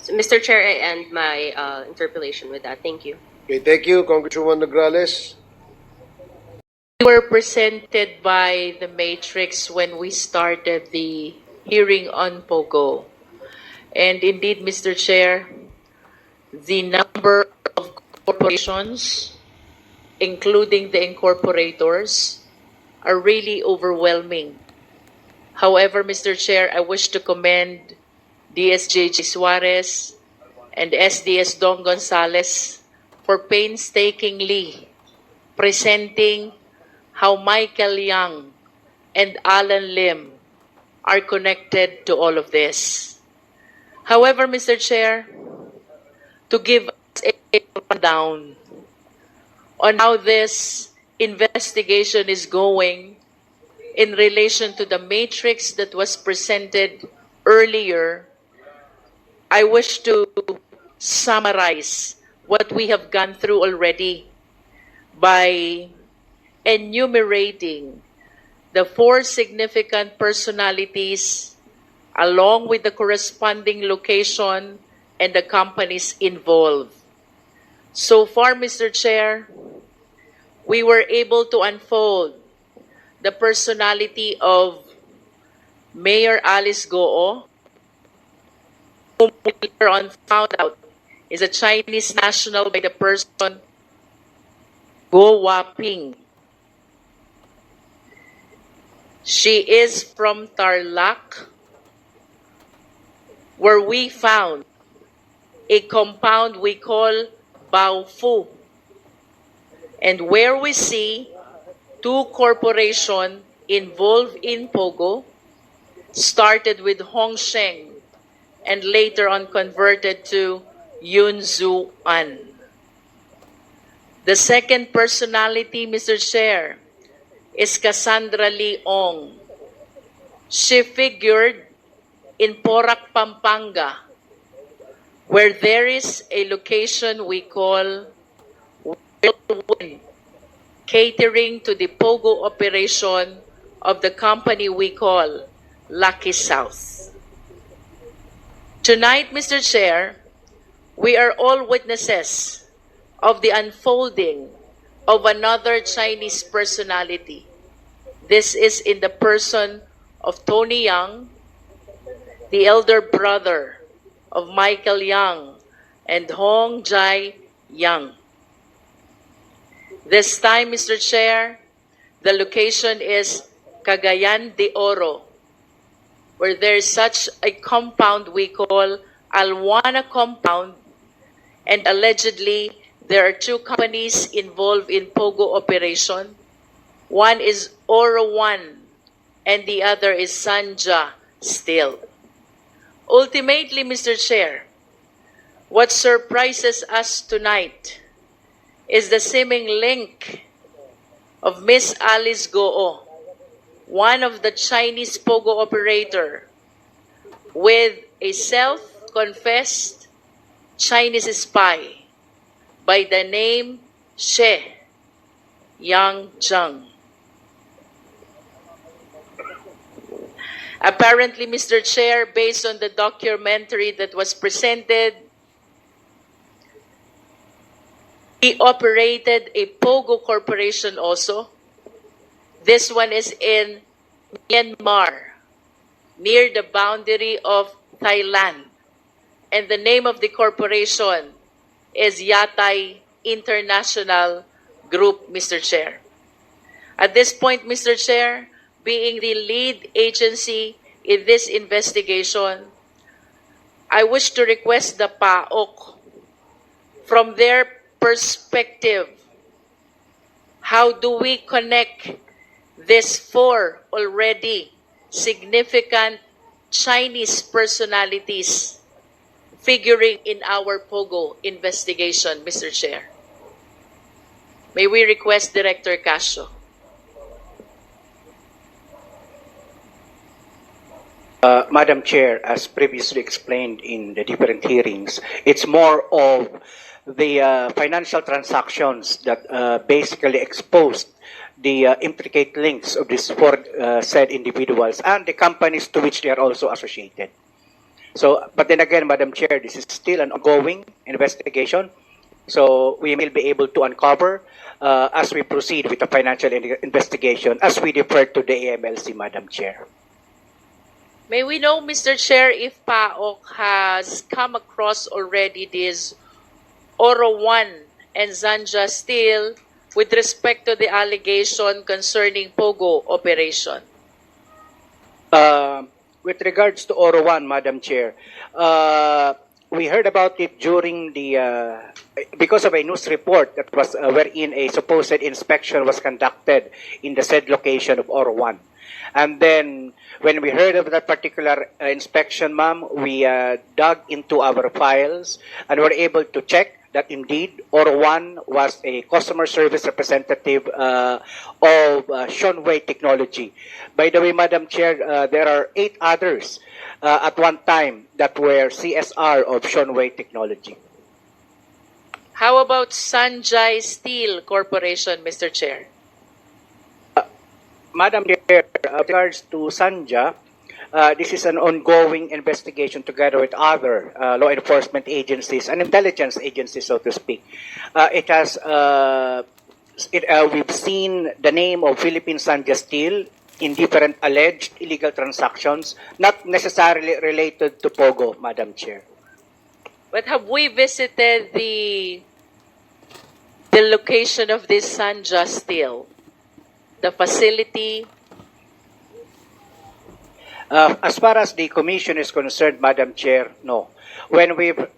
So, Mr. Chair, I end my interpellation with that. Thank you. Okay, thank you, Congresswoman Nograles. We were presented by the Matrix when we started the hearing on POGO. And indeed, Mr. Chair, the number of corporations, including the incorporators, are really overwhelming. However, Mr. Chair, I wish to commend DSJG Suarez and SDS Don Gonzales for painstakingly presenting how Michael Young and Alan Lim are connected to all of this. However, Mr. Chair, to give us a rundown on how this investigation is going in relation to the matrix that was presented earlier, I wish to summarize what we have gone through already by enumerating the 4 significant personalities along with the corresponding location and the companies involved. So far, Mr. Chair, we were able to unfold the personality of Mayor Alice Goo, whom we later on found out is a Chinese national by the person Guo Waping. She is from Tarlac, where we found a compound we call Baofu, and where we see 2 corporations involved in POGO, started with Hongsheng and later on converted to Yunzu An. The second personality, Mr. Chair, is Cassandra Lee Ong. She figured in Porac, Pampanga, where there is a location we call Whirlwind, catering to the POGO operation of the company we call Lucky South. Tonight, Mr. Chair, we are all witnesses of the unfolding of another Chinese personality. This is in the person of Tony Yang, the elder brother of Michael Yang and Hong Jai Yang. This time, Mr. Chair, the location is Cagayan de Oro, where there is such a compound we call Alwana Compound, and allegedly there are two companies involved in POGO operation. One is Oro One, and the other is Sanja Steel. Ultimately, Mr. Chair, what surprises us tonight is the seeming link of Miss Alice Goo, one of the Chinese POGO operator, with a self-confessed Chinese spy by the name She Yang Zheng. Apparently, Mr. Chair, based on the documentary that was presented, he operated a POGO corporation also. This one is in Myanmar, near the boundary of Thailand. And the name of the corporation is Yatai International Group, Mr. Chair. At this point, Mr. Chair, being the lead agency in this investigation, I wish to request the PAOK, from their perspective, how do we connect these four already significant Chinese personalities figuring in our POGO investigation, Mr. Chair? May we request Director Casio. Madam Chair, as previously explained in the different hearings, it's more of the financial transactions that basically exposed the intricate links of these four said individuals and the companies to which they are also associated. So, but then again, Madam Chair, this is still an ongoing investigation. So we will be able to uncover as we proceed with the financial investigation, as we defer to the AMLC, Madam Chair. May we know, Mr. Chair, if PAOK has come across already this Oro One and Zanja Steel with respect to the allegation concerning POGO operation? With regards to Oro One, Madam Chair, we heard about it during the because of a news report that was wherein a supposed inspection was conducted in the said location of Oro One. And then when we heard of that particular inspection, ma'am, we dug into our files and were able to check that indeed Oro One was a customer service representative of Shunwei Technology. By the way, Madam Chair, there are 8 others at one time that were CSR of Shunwei Technology. How about Sanjay Steel Corporation, Mr. Chair? Madam Chair, with regards to Sanja, this is an ongoing investigation together with other law enforcement agencies and intelligence agencies, so to speak. We've seen the name of Philippine Sanja Steel in different alleged illegal transactions, not necessarily related to POGO, Madam Chair. But have we visited the location of this Sanja Steel? The facility? As far as the commission is concerned, Madam Chair, no. When the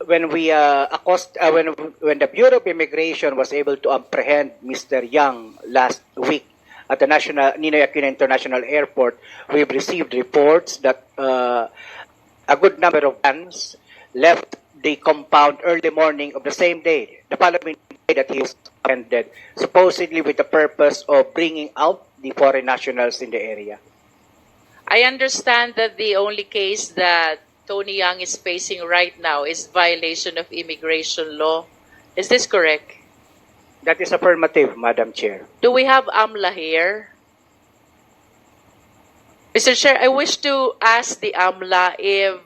Bureau of Immigration was able to apprehend Mr. Yang last week at the Ninoy Aquino International Airport, we've received reports that a good number of vans left the compound early morning of the same day, the following day that he was apprehended, supposedly with the purpose of bringing out the foreign nationals in the area. I understand that the only case that Tony Yang is facing right now is violation of immigration law. Is this correct? That is affirmative, Madam Chair. Do we have AMLA here? Mr. Chair, I wish to ask the AMLA if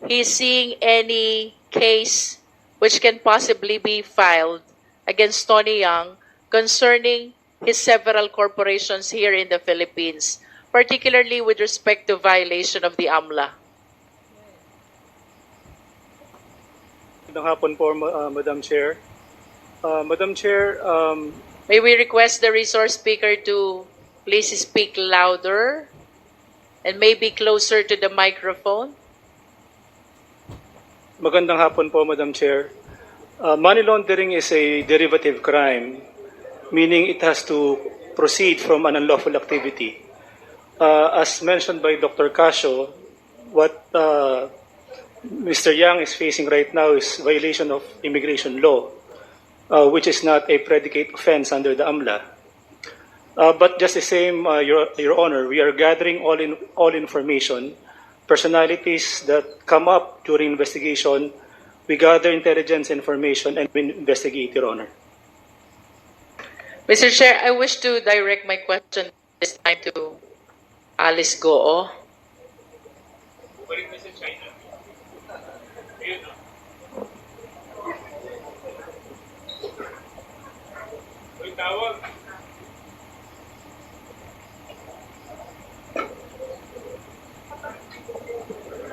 he's seeing any case which can possibly be filed against Tony Yang concerning his several corporations here in the Philippines, particularly with respect to violation of the AMLA. Magandang hapon po, Madam Chair. Madam Chair, May we request the resource speaker to please speak louder and maybe closer to the microphone? magandang hapon po, Madam Chair. Money laundering is a derivative crime, meaning it has to proceed from an unlawful activity. As mentioned by Dr. Casio, what Mr. Yang is facing right now is violation of immigration law, which is not a predicate offense under the AMLA. But just the same, Your Honor, we are gathering all information, personalities that come up during investigation. We gather intelligence information and we investigate, Your Honor. Mr. Chair, I wish to direct my question this time to Alice Goo.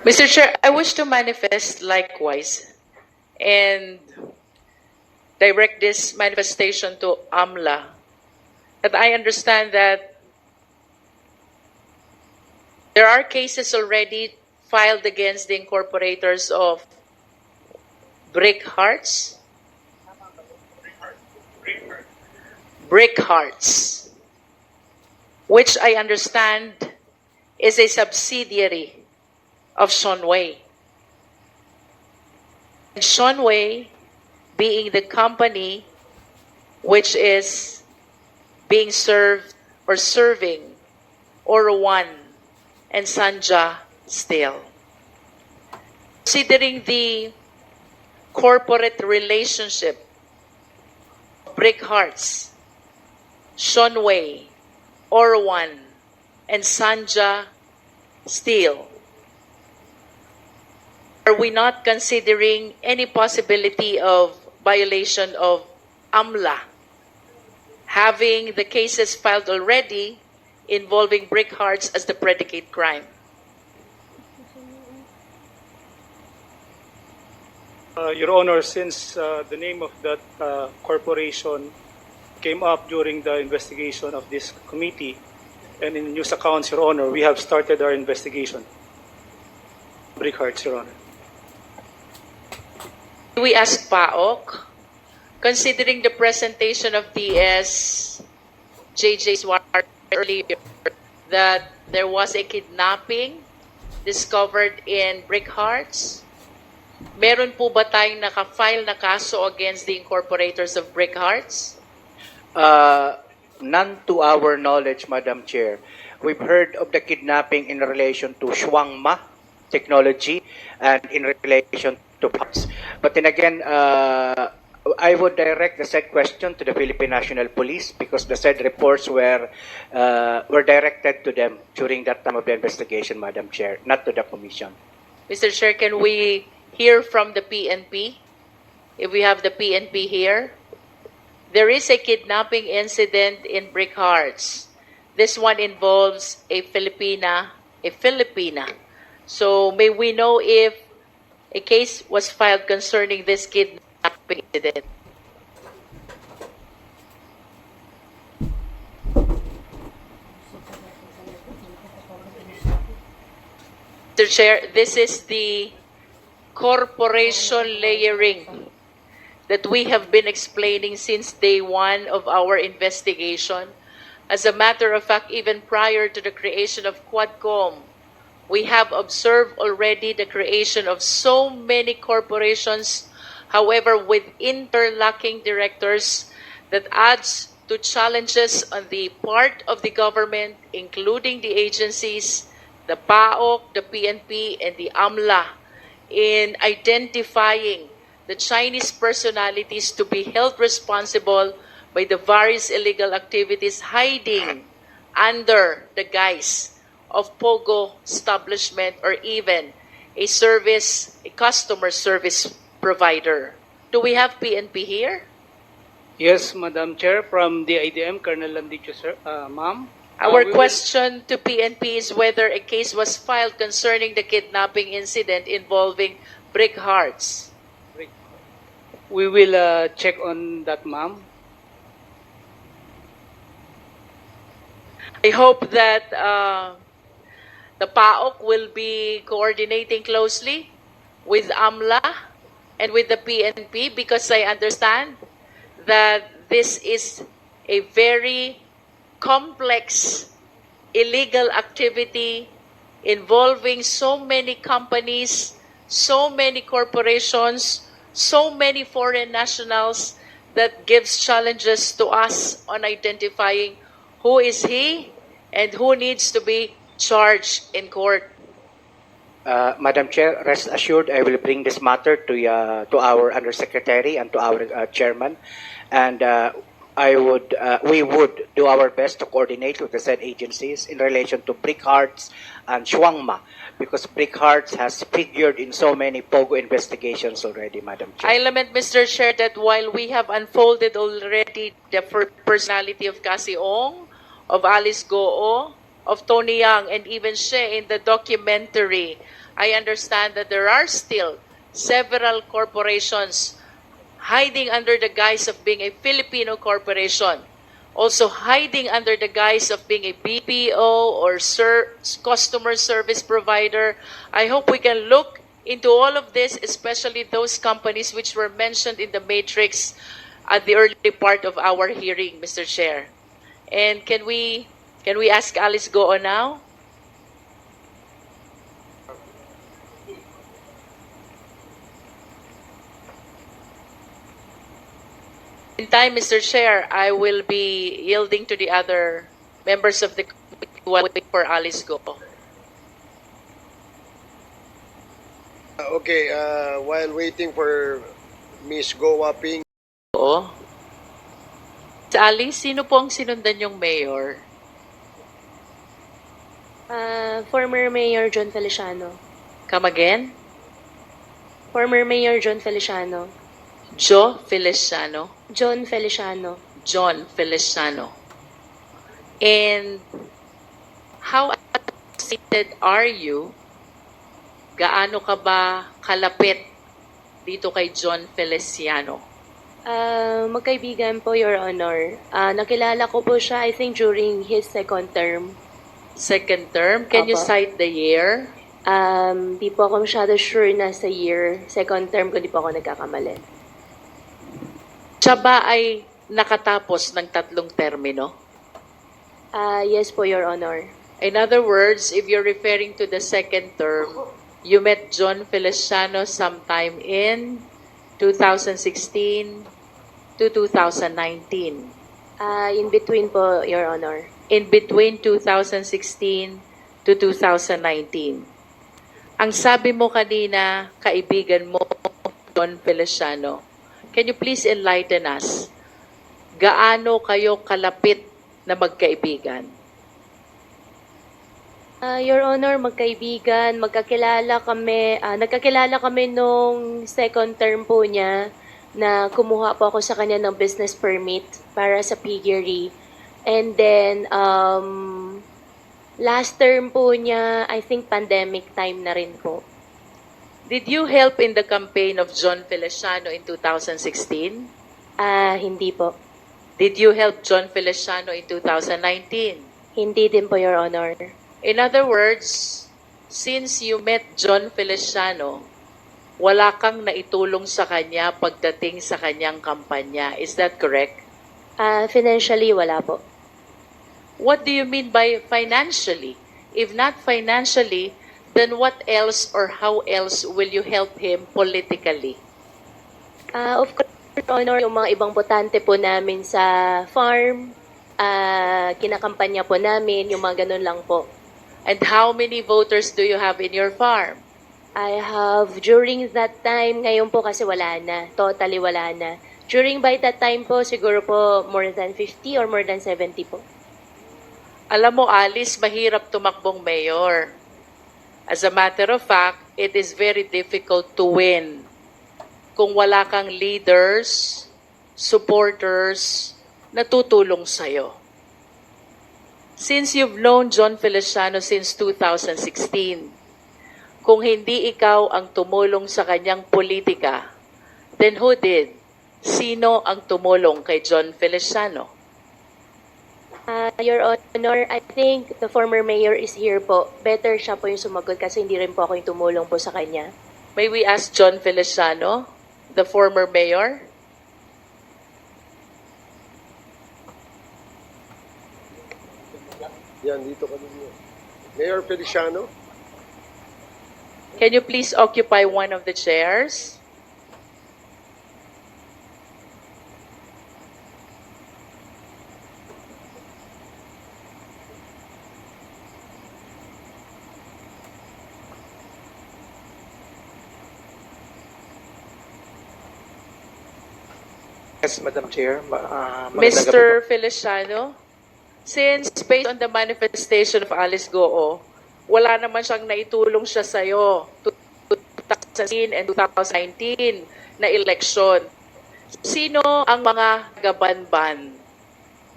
Mr. Chair, I wish to manifest likewise and direct this manifestation to AMLA. That I understand that there are cases already filed against the incorporators of Brick Hearts, which I understand is a subsidiary of Shonway. And Shonway being the company which is being served or serving Oro One and Sanja Steel. Considering the corporate relationship of Brick Hearts, Shonway, Oro One, and Sanja Steel, are we not considering any possibility of violation of AMLA, having the cases filed already involving Brick Hearts as the predicate crime? Your Honor, since the name of that corporation came up during the investigation of this committee and in news accounts, Your Honor, we have started our investigation. Brick Hearts, Your Honor. We ask PAOK, considering the presentation of DS JJ Suarez earlier, that there was a kidnapping discovered in Brick Hearts, meron po ba tayong naka-file na kaso against the incorporators of Brick Hearts? None to our knowledge, Madam Chair. We've heard of the kidnapping in relation to Shuangma Technology and in relation to PUBs. But then again, I would direct the said question to the Philippine National Police because the said reports were directed to them during that time of the investigation, Madam Chair, not to the Commission. Mr. Chair, can we hear from the PNP? If we have the PNP here. There is a kidnapping incident in Brick Hearts. This one involves a Filipina. So may we know if a case was filed concerning this kidnapping incident? Mr. Chair, this is the corporation layering that we have been explaining since day one of our investigation. As a matter of fact, even prior to the creation of Quadcom, we have observed already the creation of so many corporations, however, with interlocking directors, that adds to challenges on the part of the government, including the agencies, the PAOK, the PNP, and the AMLA in identifying the Chinese personalities to be held responsible by the various illegal activities hiding under the guise of POGO establishment or even a customer service provider. Do we have PNP here? Yes, Madam Chair, from the IDM, Colonel Landicho, sir, ma'am. Our We will- question to PNP is whether a case was filed concerning the kidnapping incident involving Brick Hearts. We will check on that, ma'am. I hope that the PAOK will be coordinating closely with AMLA and with the PNP because I understand that this is a very complex illegal activity involving so many companies, so many corporations, so many foreign nationals that gives challenges to us on identifying who is he and who needs to be charged in court. Madam Chair, rest assured, I will bring this matter to our Undersecretary and to our Chairman, and we would do our best to coordinate with the said agencies in relation to Brick Hearts and Shuangma, because Brick Hearts has figured in so many POGO investigations already, Madam Chair. I lament, Mr. Chair, that while we have unfolded already the personality of Cassie Ong, of Alice Goo, of Tony Yang, and even She in the documentary, I understand that there are still several corporations hiding under the guise of being a Filipino corporation, also hiding under the guise of being a BPO or customer service provider. I hope we can look into all of this, especially those companies which were mentioned in the matrix at the early part of our hearing, Mr. Chair. And can we ask Alice Goo now? In time, Mr. Chair, I will be yielding to the other members of the committee while waiting for Alice Goo. Okay, while waiting for Miss Go Waping. Oo. Sa Alice, sino po ang sinundan yung mayor? Former Mayor John Feliciano. Come again? Former Mayor John Feliciano. Joe Feliciano. John Feliciano. John Feliciano. And how associated are you? Gaano ka ba kalapit dito kay John Feliciano? Magkaibigan po, Your Honor. Nakilala ko po siya, I think, during his second term. Second term? Can you Opo. cite the year? Di po ako masyado sure na sa year. Second term ko, di po ako nagkakamali. Siya ba ay nakatapos ng 3 termino? Yes po, Your Honor. In other words, if you're referring to the second term, you met John Feliciano sometime in 2016 to 2019. In between po, Your Honor. In between 2016 to 2019. Ang sabi mo kanina, kaibigan mo, John Feliciano, can you please enlighten us? Gaano kayo kalapit na magkaibigan? Your Honor, magkaibigan, magkakilala kami, nagkakilala kami nung second term po niya na kumuha po ako sa kanya ng business permit para sa piggery. And then, last term po niya, I think pandemic time na rin po. Did you help in the campaign of John Feliciano in 2016? Hindi po. Did you help John Feliciano in 2019? Hindi din po, Your Honor. In other words, since you met John Feliciano, wala kang naitulong sa kanya pagdating sa kanyang kampanya. Is that correct? Financially, wala po. What do you mean by financially? If not financially, then what else or how else will you help him politically? Of course, Your Honor, yung mga ibang botante po namin sa farm, kinakampanya po namin, yung mga ganun lang po. And how many voters do you have in your farm? I have, during that time, ngayon po kasi wala na. Totally wala na. During by that time po, siguro po more than 50 or more than 70 po. Alam mo, Alice, mahirap tumakbong mayor. As a matter of fact, it is very difficult to win kung wala kang leaders, supporters, na tutulong sa'yo. Since you've known John Feliciano since 2016, kung hindi ikaw ang tumulong sa kanyang politika, then who did? Sino ang tumulong kay John Feliciano? Your Honor, I think the former mayor is here po. Better siya po yung sumagot kasi hindi rin po ako yung tumulong po sa kanya. May we ask John Feliciano, the former mayor? Yan, dito kami. Mayor Feliciano? Can you please occupy one of the chairs? Yes, Madam Chair. Mr. Feliciano, since based on the manifestation of Alice Goo, wala naman siyang naitulong siya sa'yo 2016 and 2019 na eleksyon. Sino ang mga gabanban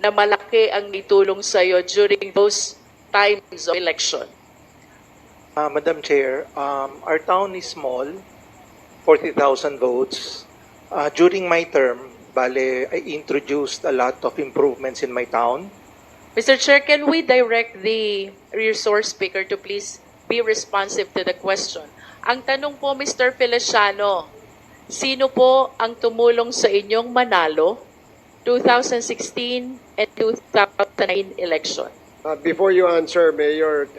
na malaki ang naitulong sa'yo during those times of election? Madam Chair, our town is small, 40,000 votes. During my term, I introduced a lot of improvements in my town. Mr. Chair, can we direct the resource speaker to please be responsive to the question? Ang tanong po, Mr. Feliciano, sino po ang tumulong sa inyong manalo 2016 and 2009 election? Before you answer, Mayor,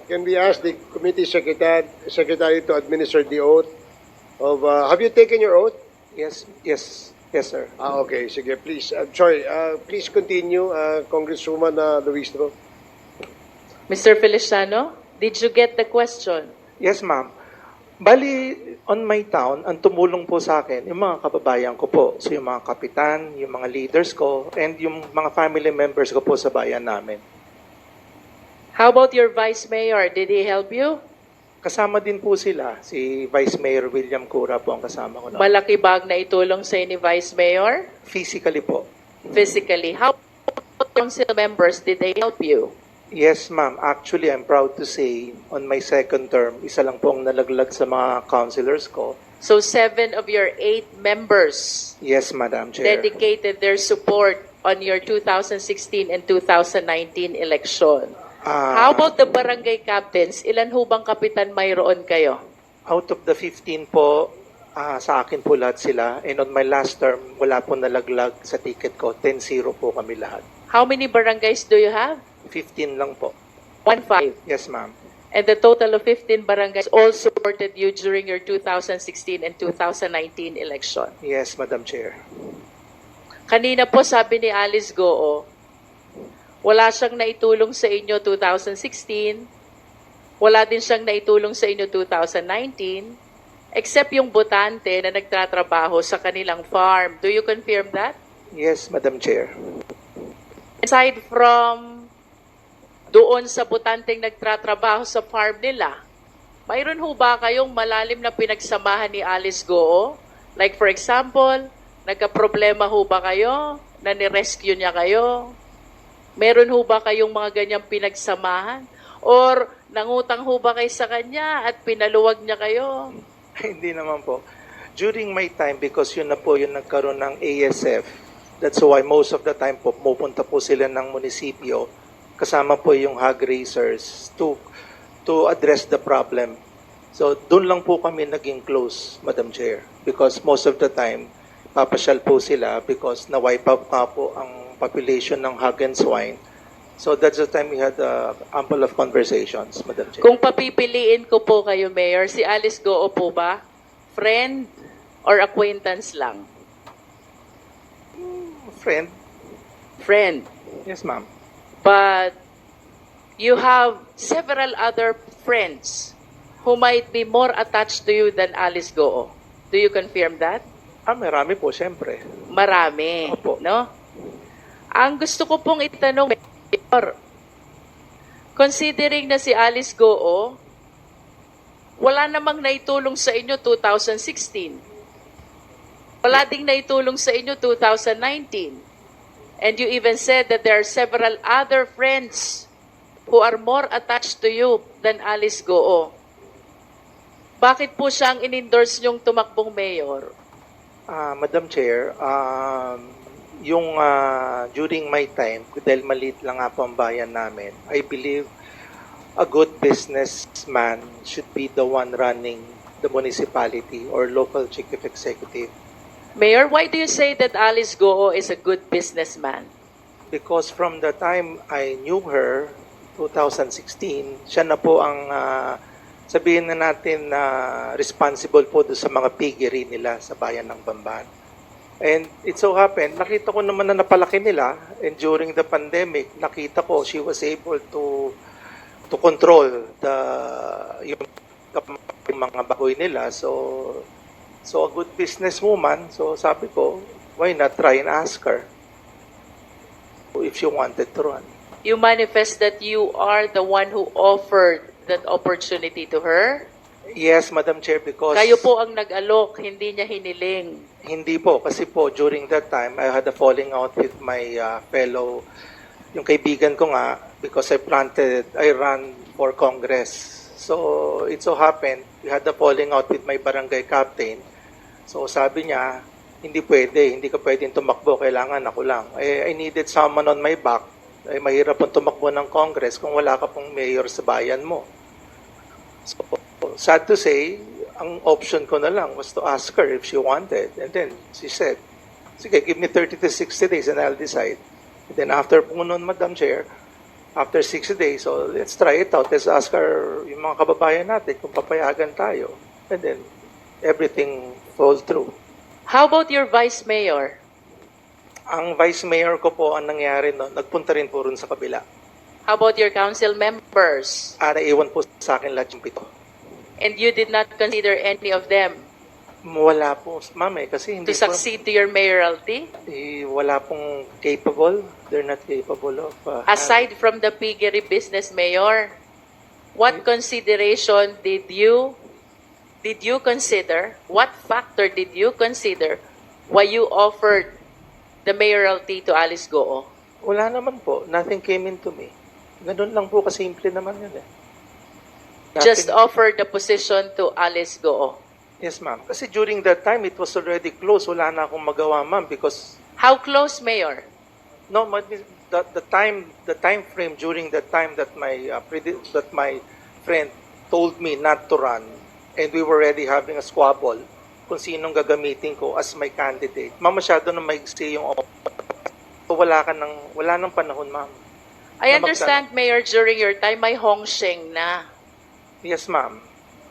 can we ask the committee secretary to administer the oath of? Have you taken your oath? Yes, sir. Okay, sige, please. Please continue, Congresswoman Luistro. Mr. Feliciano, did you get the question? Yes, ma'am. Bali, on my town, ang tumulong po sa akin, yung mga kababayan ko po. So, yung mga kapitan, yung mga leaders ko, and yung mga family members ko po sa bayan namin. How about your vice mayor? Did he help you? Kasama din po sila. Si Vice Mayor William Cura po ang kasama ko. Malaki ba ang naitulong sa ni Vice Mayor? Physically po. Physically. How about council members? Did they help you? Yes, ma'am. Actually, I'm proud to say, on my second term, isa lang po ang nalaglag sa mga councilors ko. So 7 of your 8 members Yes, Madam Chair. dedicated their support on your 2016 and 2019 election. How about the barangay captains? Ilan ho bang kapitan mayroon kayo? Out of the 15 po, sa akin po lahat sila. And on my last term, wala po nalaglag sa ticket ko. 10-0 po kami lahat. How many barangays do you have? 15 lang po. 15. Yes, ma'am. And the total of 15 barangays all supported you during your 2016 and 2019 election. Yes, Madam Chair. Kanina po sabi ni Alice Goo, wala siyang naitulong sa inyo 2016, wala din siyang naitulong sa inyo 2019, except yung botante na nagtatrabaho sa kanilang farm. Do you confirm that? Yes, Madam Chair. Aside from doon sa botanteng nagtatrabaho sa farm nila, mayroon ho ba kayong malalim na pinagsamahan ni Alice Goo? Like for example, nagka-problema ho ba kayo na ni-rescue niya kayo? Meron ho ba kayong mga ganyang pinagsamahan? Or nangutang ho ba kayo sa kanya at pinaluwag niya kayo? Hindi naman po. During my time, because yun na po yung nagkaroon ng ASF, that's why most of the time po, pupunta po sila ng munisipyo, kasama po yung hog raisers to address the problem. So, doon lang po kami naging close, Madam Chair. Because most of the time, papasyal po sila because na-wipe out pa po ang population ng hog and swine. So that's the time we had ample of conversations, Madam Chair. Kung papipiliin ko po kayo, Mayor, si Alice Goo po ba? Friend or acquaintance lang? Friend. Friend. Yes, ma'am. But you have several other friends who might be more attached to you than Alice Goo. Do you confirm that? Marami po, siyempre. Marami, no? Ang gusto ko pong itanong, Mayor, considering na si Alice Goo, wala namang naitulong sa inyo 2016. Wala ding naitulong sa inyo 2019. And you even said that there are several other friends who are more attached to you than Alice Goo. Bakit po siya ang in-endorse niyong tumakbong mayor? Madam Chair, during my time, dahil maliit lang nga po ang bayan namin, I believe a good businessman should be the one running the municipality or local chief executive. Mayor, why do you say that Alice Goo is a good businessman? Because from the time I knew her, 2016, siya na po ang sabihin na natin na responsible po doon sa mga piggery nila sa bayan ng Bamban. And it so happened, nakita ko naman na napalaki nila, and during the pandemic, nakita ko she was able to control yung mga bagoy nila. So a good businesswoman, so sabi ko, why not try and ask her if she wanted to run. You manifest that you are the one who offered that opportunity to her? Yes, Madam Chair, because... Kayo po ang nag-alok, hindi niya hiniling. Hindi po, kasi po during that time, I had a falling out with my fellow, yung kaibigan ko nga, because I ran for Congress. So, it so happened, we had a falling out with my barangay captain. So, sabi niya, hindi ka pwedeng tumakbo, kailangan ako lang. I needed someone on my back. Mahirap pong tumakbo ng Congress kung wala ka pong mayor sa bayan mo. So, sad to say, ang option ko na lang was to ask her if she wanted. And then, she said, sige, give me 30 to 60 days and I'll decide. And then after po nun, Madam Chair, after 60 days, so let's try it out. Let's ask her, yung mga kababayan natin, kung papayagan tayo. And then, everything falls through. How about your vice mayor? Ang vice mayor ko po, ang nangyari no, nagpunta rin po rin sa kabila. How about your council members? Naiwan po sa akin lahat yung 7. And you did not consider any of them? Wala po, ma'am kasi hindi to succeed to your mayoralty? Wala pong capable. They're not capable of... Aside from the piggery business, Mayor, what consideration did you consider, what factor did you consider why you offered the mayoralty to Alice Goo? Wala naman po. Nothing came into me. Ganun lang po kasimple naman yun eh. Just offered the position to Alice Goo? Yes, ma'am. Kasi during that time, it was already closed. Wala na akong magawa, ma'am, because... How close, Mayor? No, the time frame during that time that my friend told me not to run, and we were already having a squabble kung sinong gagamitin ko as my candidate. Ma'am, masyado na maigsi yung so wala nang panahon, ma'am. I understand, Mayor, during your time, may Hong Sheng na. Yes, ma'am.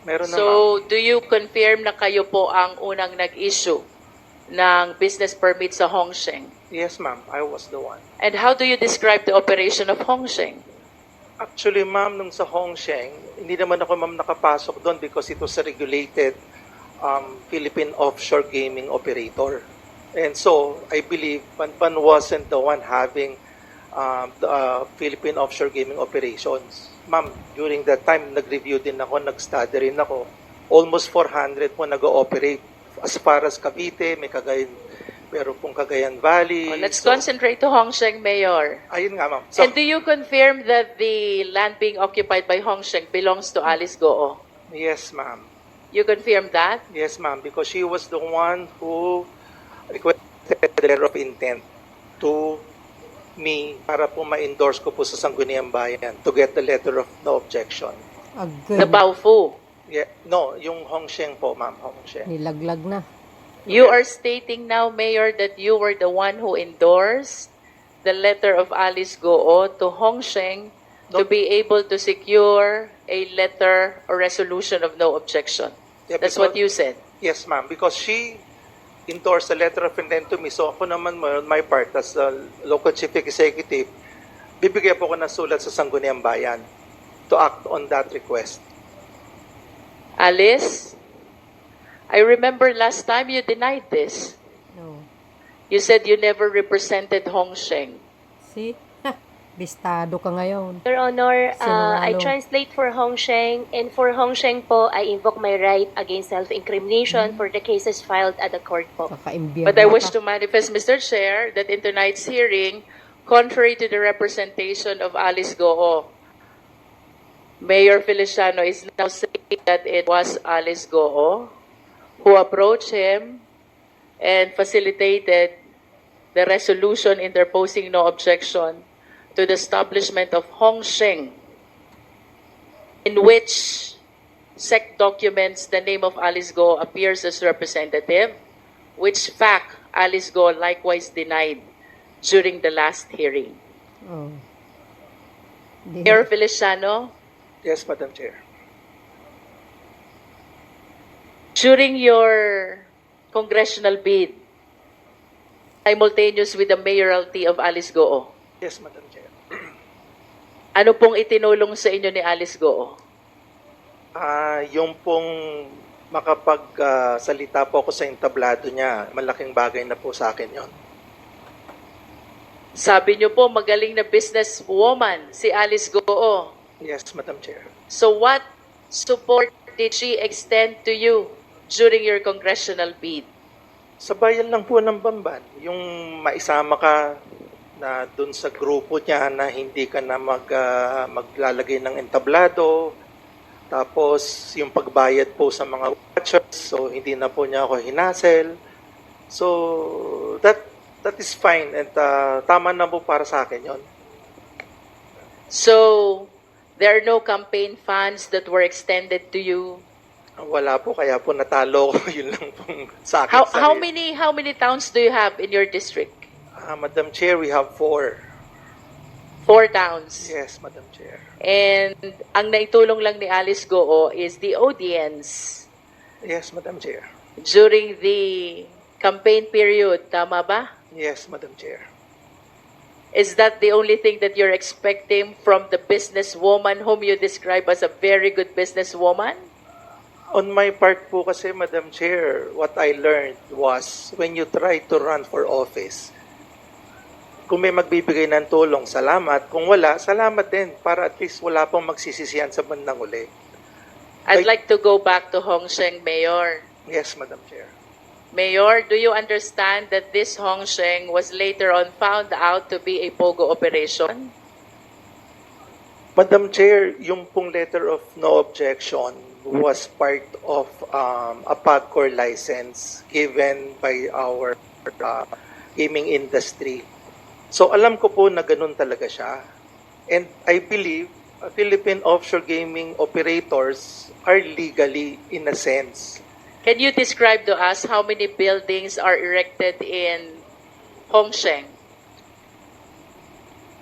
Meron na, so, ma'am. do you confirm na kayo po ang unang nag-issue ng business permit sa Hong Sheng? Yes, ma'am. I was the one. And how do you describe the operation of Hong Sheng? Actually, ma'am, nung sa Hong Sheng, hindi naman ako, ma'am, nakapasok doon because it was a regulated Philippine offshore gaming operator. And so, I believe Banban wasn't the one having the Philippine offshore gaming operations. Ma'am, during that time, nag-review din ako, nag-study rin ako. Almost 400 po nag-ooperate as far as Cavite, meron pong Cagayan Valley. Let's concentrate to Hong Sheng, Mayor. Ayun nga, ma'am. And do you confirm that the land being occupied by Hong Sheng belongs to Alice Goo? Yes, ma'am. You confirm that? Yes, ma'am, because she was the one who requested the letter of intent to me para po ma-endorse ko po sa Sangguniang Bayan to get the letter of no objection. The Baofu? Yeah, no, yung Hong Sheng po, ma'am. Hong Sheng. Nilaglag na. You are stating now, Mayor, that you were the one who endorsed the letter of Alice Goo to Hong Sheng to be able to secure a letter or resolution of no objection. Yeah, That's what you said. Yes, ma'am, because she endorsed a letter of intent to me. So ako naman, on my part, as a local chief executive, bibigyan po ko ng sulat sa Sangguniang Bayan to act on that request. Alice, I remember last time you denied this. No. You said you never represented Hong Sheng. See? Bistado ka ngayon. Your Honor, I Sinungaling. translate for Hong Sheng, and for Hong Sheng po, I invoke my right against self-incrimination for the cases filed at the court po. But I wish to manifest, Mr. Chair, that in tonight's hearing, contrary to the representation of Alice Goo, Mayor Feliciano is now saying that it was Alice Goo who approached him and facilitated the resolution interposing no objection to the establishment of Hong Sheng, in which SEC documents the name of Alice Goo appears as representative, which fact Alice Goo likewise denied during the last hearing. Oh. Mayor Feliciano, Yes, Madam Chair. during your congressional bid, simultaneous with the mayoralty of Alice Goo, Yes, Madam Chair. ano pong itinulong sa inyo ni Alice Goo? Yung pong makapagsalita po ako sa entablado niya, malaking bagay na po sa akin yon. Sabi niyo po, magaling na businesswoman si Alice Goo. Yes, Madam Chair. So what support did she extend to you during your congressional bid? Sa bayan lang po ng Bamban, yung maisama ka na dun sa grupo niya na hindi ka na maglalagay ng entablado, tapos yung pagbayad po sa mga watchers, so hindi na po niya ako hinasel. So that is fine and tama na po para sa akin yon. So there are no campaign funds that were extended to you? Wala po, kaya po natalo ko. Yun lang pong sa akin. How many towns do you have in your district? Madam Chair, we have 4. 4 towns. Yes, Madam Chair. And ang naitulong lang ni Alice Goo is the audience Yes, Madam Chair. during the campaign period. Tama ba? Yes, Madam Chair. Is that the only thing that you're expecting from the businesswoman whom you describe as a very good businesswoman? On my part po kasi, Madam Chair, what I learned was when you try to run for office, kung may magbibigay ng tulong, salamat. Kung wala, salamat din para at least wala pang magsisisihan sa bandang uli. I'd like to go back to Hong Sheng, Mayor. Yes, Madam Chair. Mayor, do you understand that this Hong Sheng was later on found out to be a POGO operation? Madam Chair, yung pong letter of no objection was part of a PAGCOR license given by our gaming industry. So alam ko po na ganun talaga siya. And I believe Philippine offshore gaming operators are legally in a sense. Can you describe to us how many buildings are erected in Hong Sheng?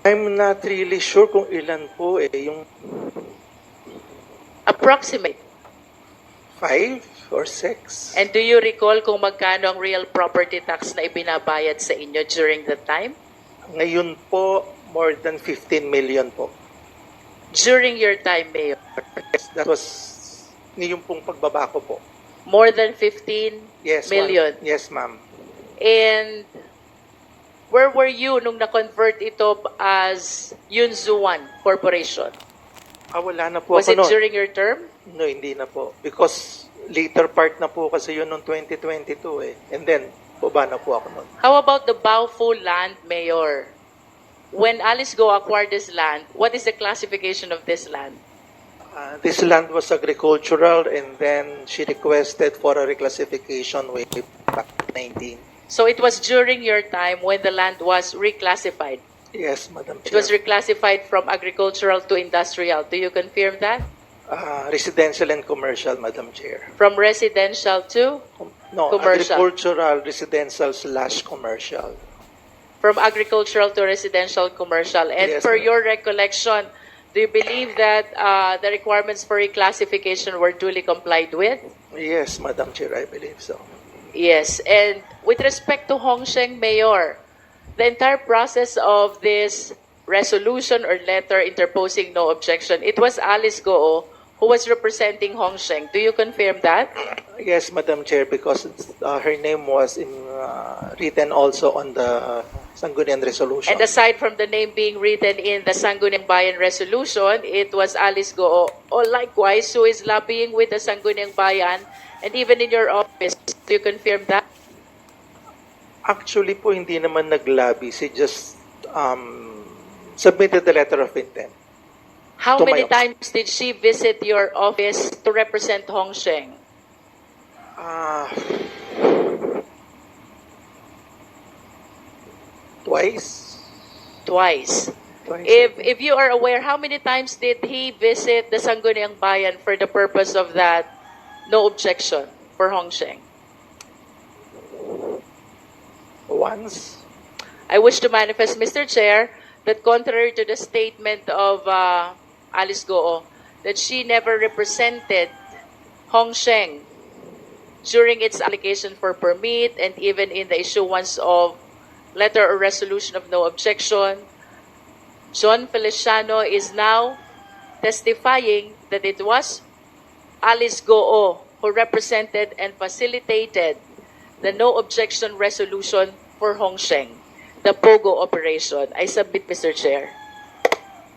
I'm not really sure kung ilan po yung approximate 5 or 6. And do you recall kung magkano ang real property tax na ibinabayad sa inyo during that time? Ngayon po, more than 15 million po. During your time, Mayor? Yes, that was yung pong pagbaba ko po. More than 15 million? Yes, ma'am. And where were you nung na-convert ito as Yunzuan Corporation? Wala na po Was ako it noon. during your term? No, hindi na po. Because later part na po kasi yun noong 2022 eh. And then, baba na po ako noon. How about the Baofu land, Mayor? When Alice Go acquired this land, what is the classification of this land? This land was agricultural and then she requested for a reclassification way back 19. So it was during your time when the land was reclassified? Yes, Madam It Chair. was reclassified from agricultural to industrial. Do you confirm that? Residential and commercial, Madam Chair. From residential to No, commercial? agricultural, residential / commercial. From agricultural to residential, commercial. And Yes, per ma'am. your recollection, do you believe that the requirements for reclassification were duly complied with? Yes, Madam Chair, I believe so. Yes. And with respect to Hong Sheng, Mayor, the entire process of this resolution or letter interposing no objection, it was Alice Goo who was representing Hong Sheng. Do you confirm that? Yes, Madam Chair, because her name was written also on the Sangguniang resolution. And aside from the name being written in the Sangguniang Bayan resolution, it was Alice Goo, or likewise, who is lobbying with the Sangguniang Bayan, and even in your office. Do you confirm that? Actually po, hindi naman nag-lobby. She just submitted the letter of intent. How To many my- times did she visit your office to represent Hong Sheng? Twice. Twice. Twice. If you are aware, how many times did he visit the Sangguniang Bayan for the purpose of that no objection for Hong Sheng? Once. I wish to manifest, Mr. Chair, that contrary to the statement of Alice Goo, that she never represented Hong Sheng during its application for permit and even in the issuance of letter or resolution of no objection, John Feliciano is now testifying that it was Alice Goo who represented and facilitated the no objection resolution for Hong Sheng, the POGO operation. I submit, Mr. Chair.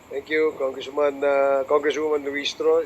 Thank you, Congresswoman Luistro.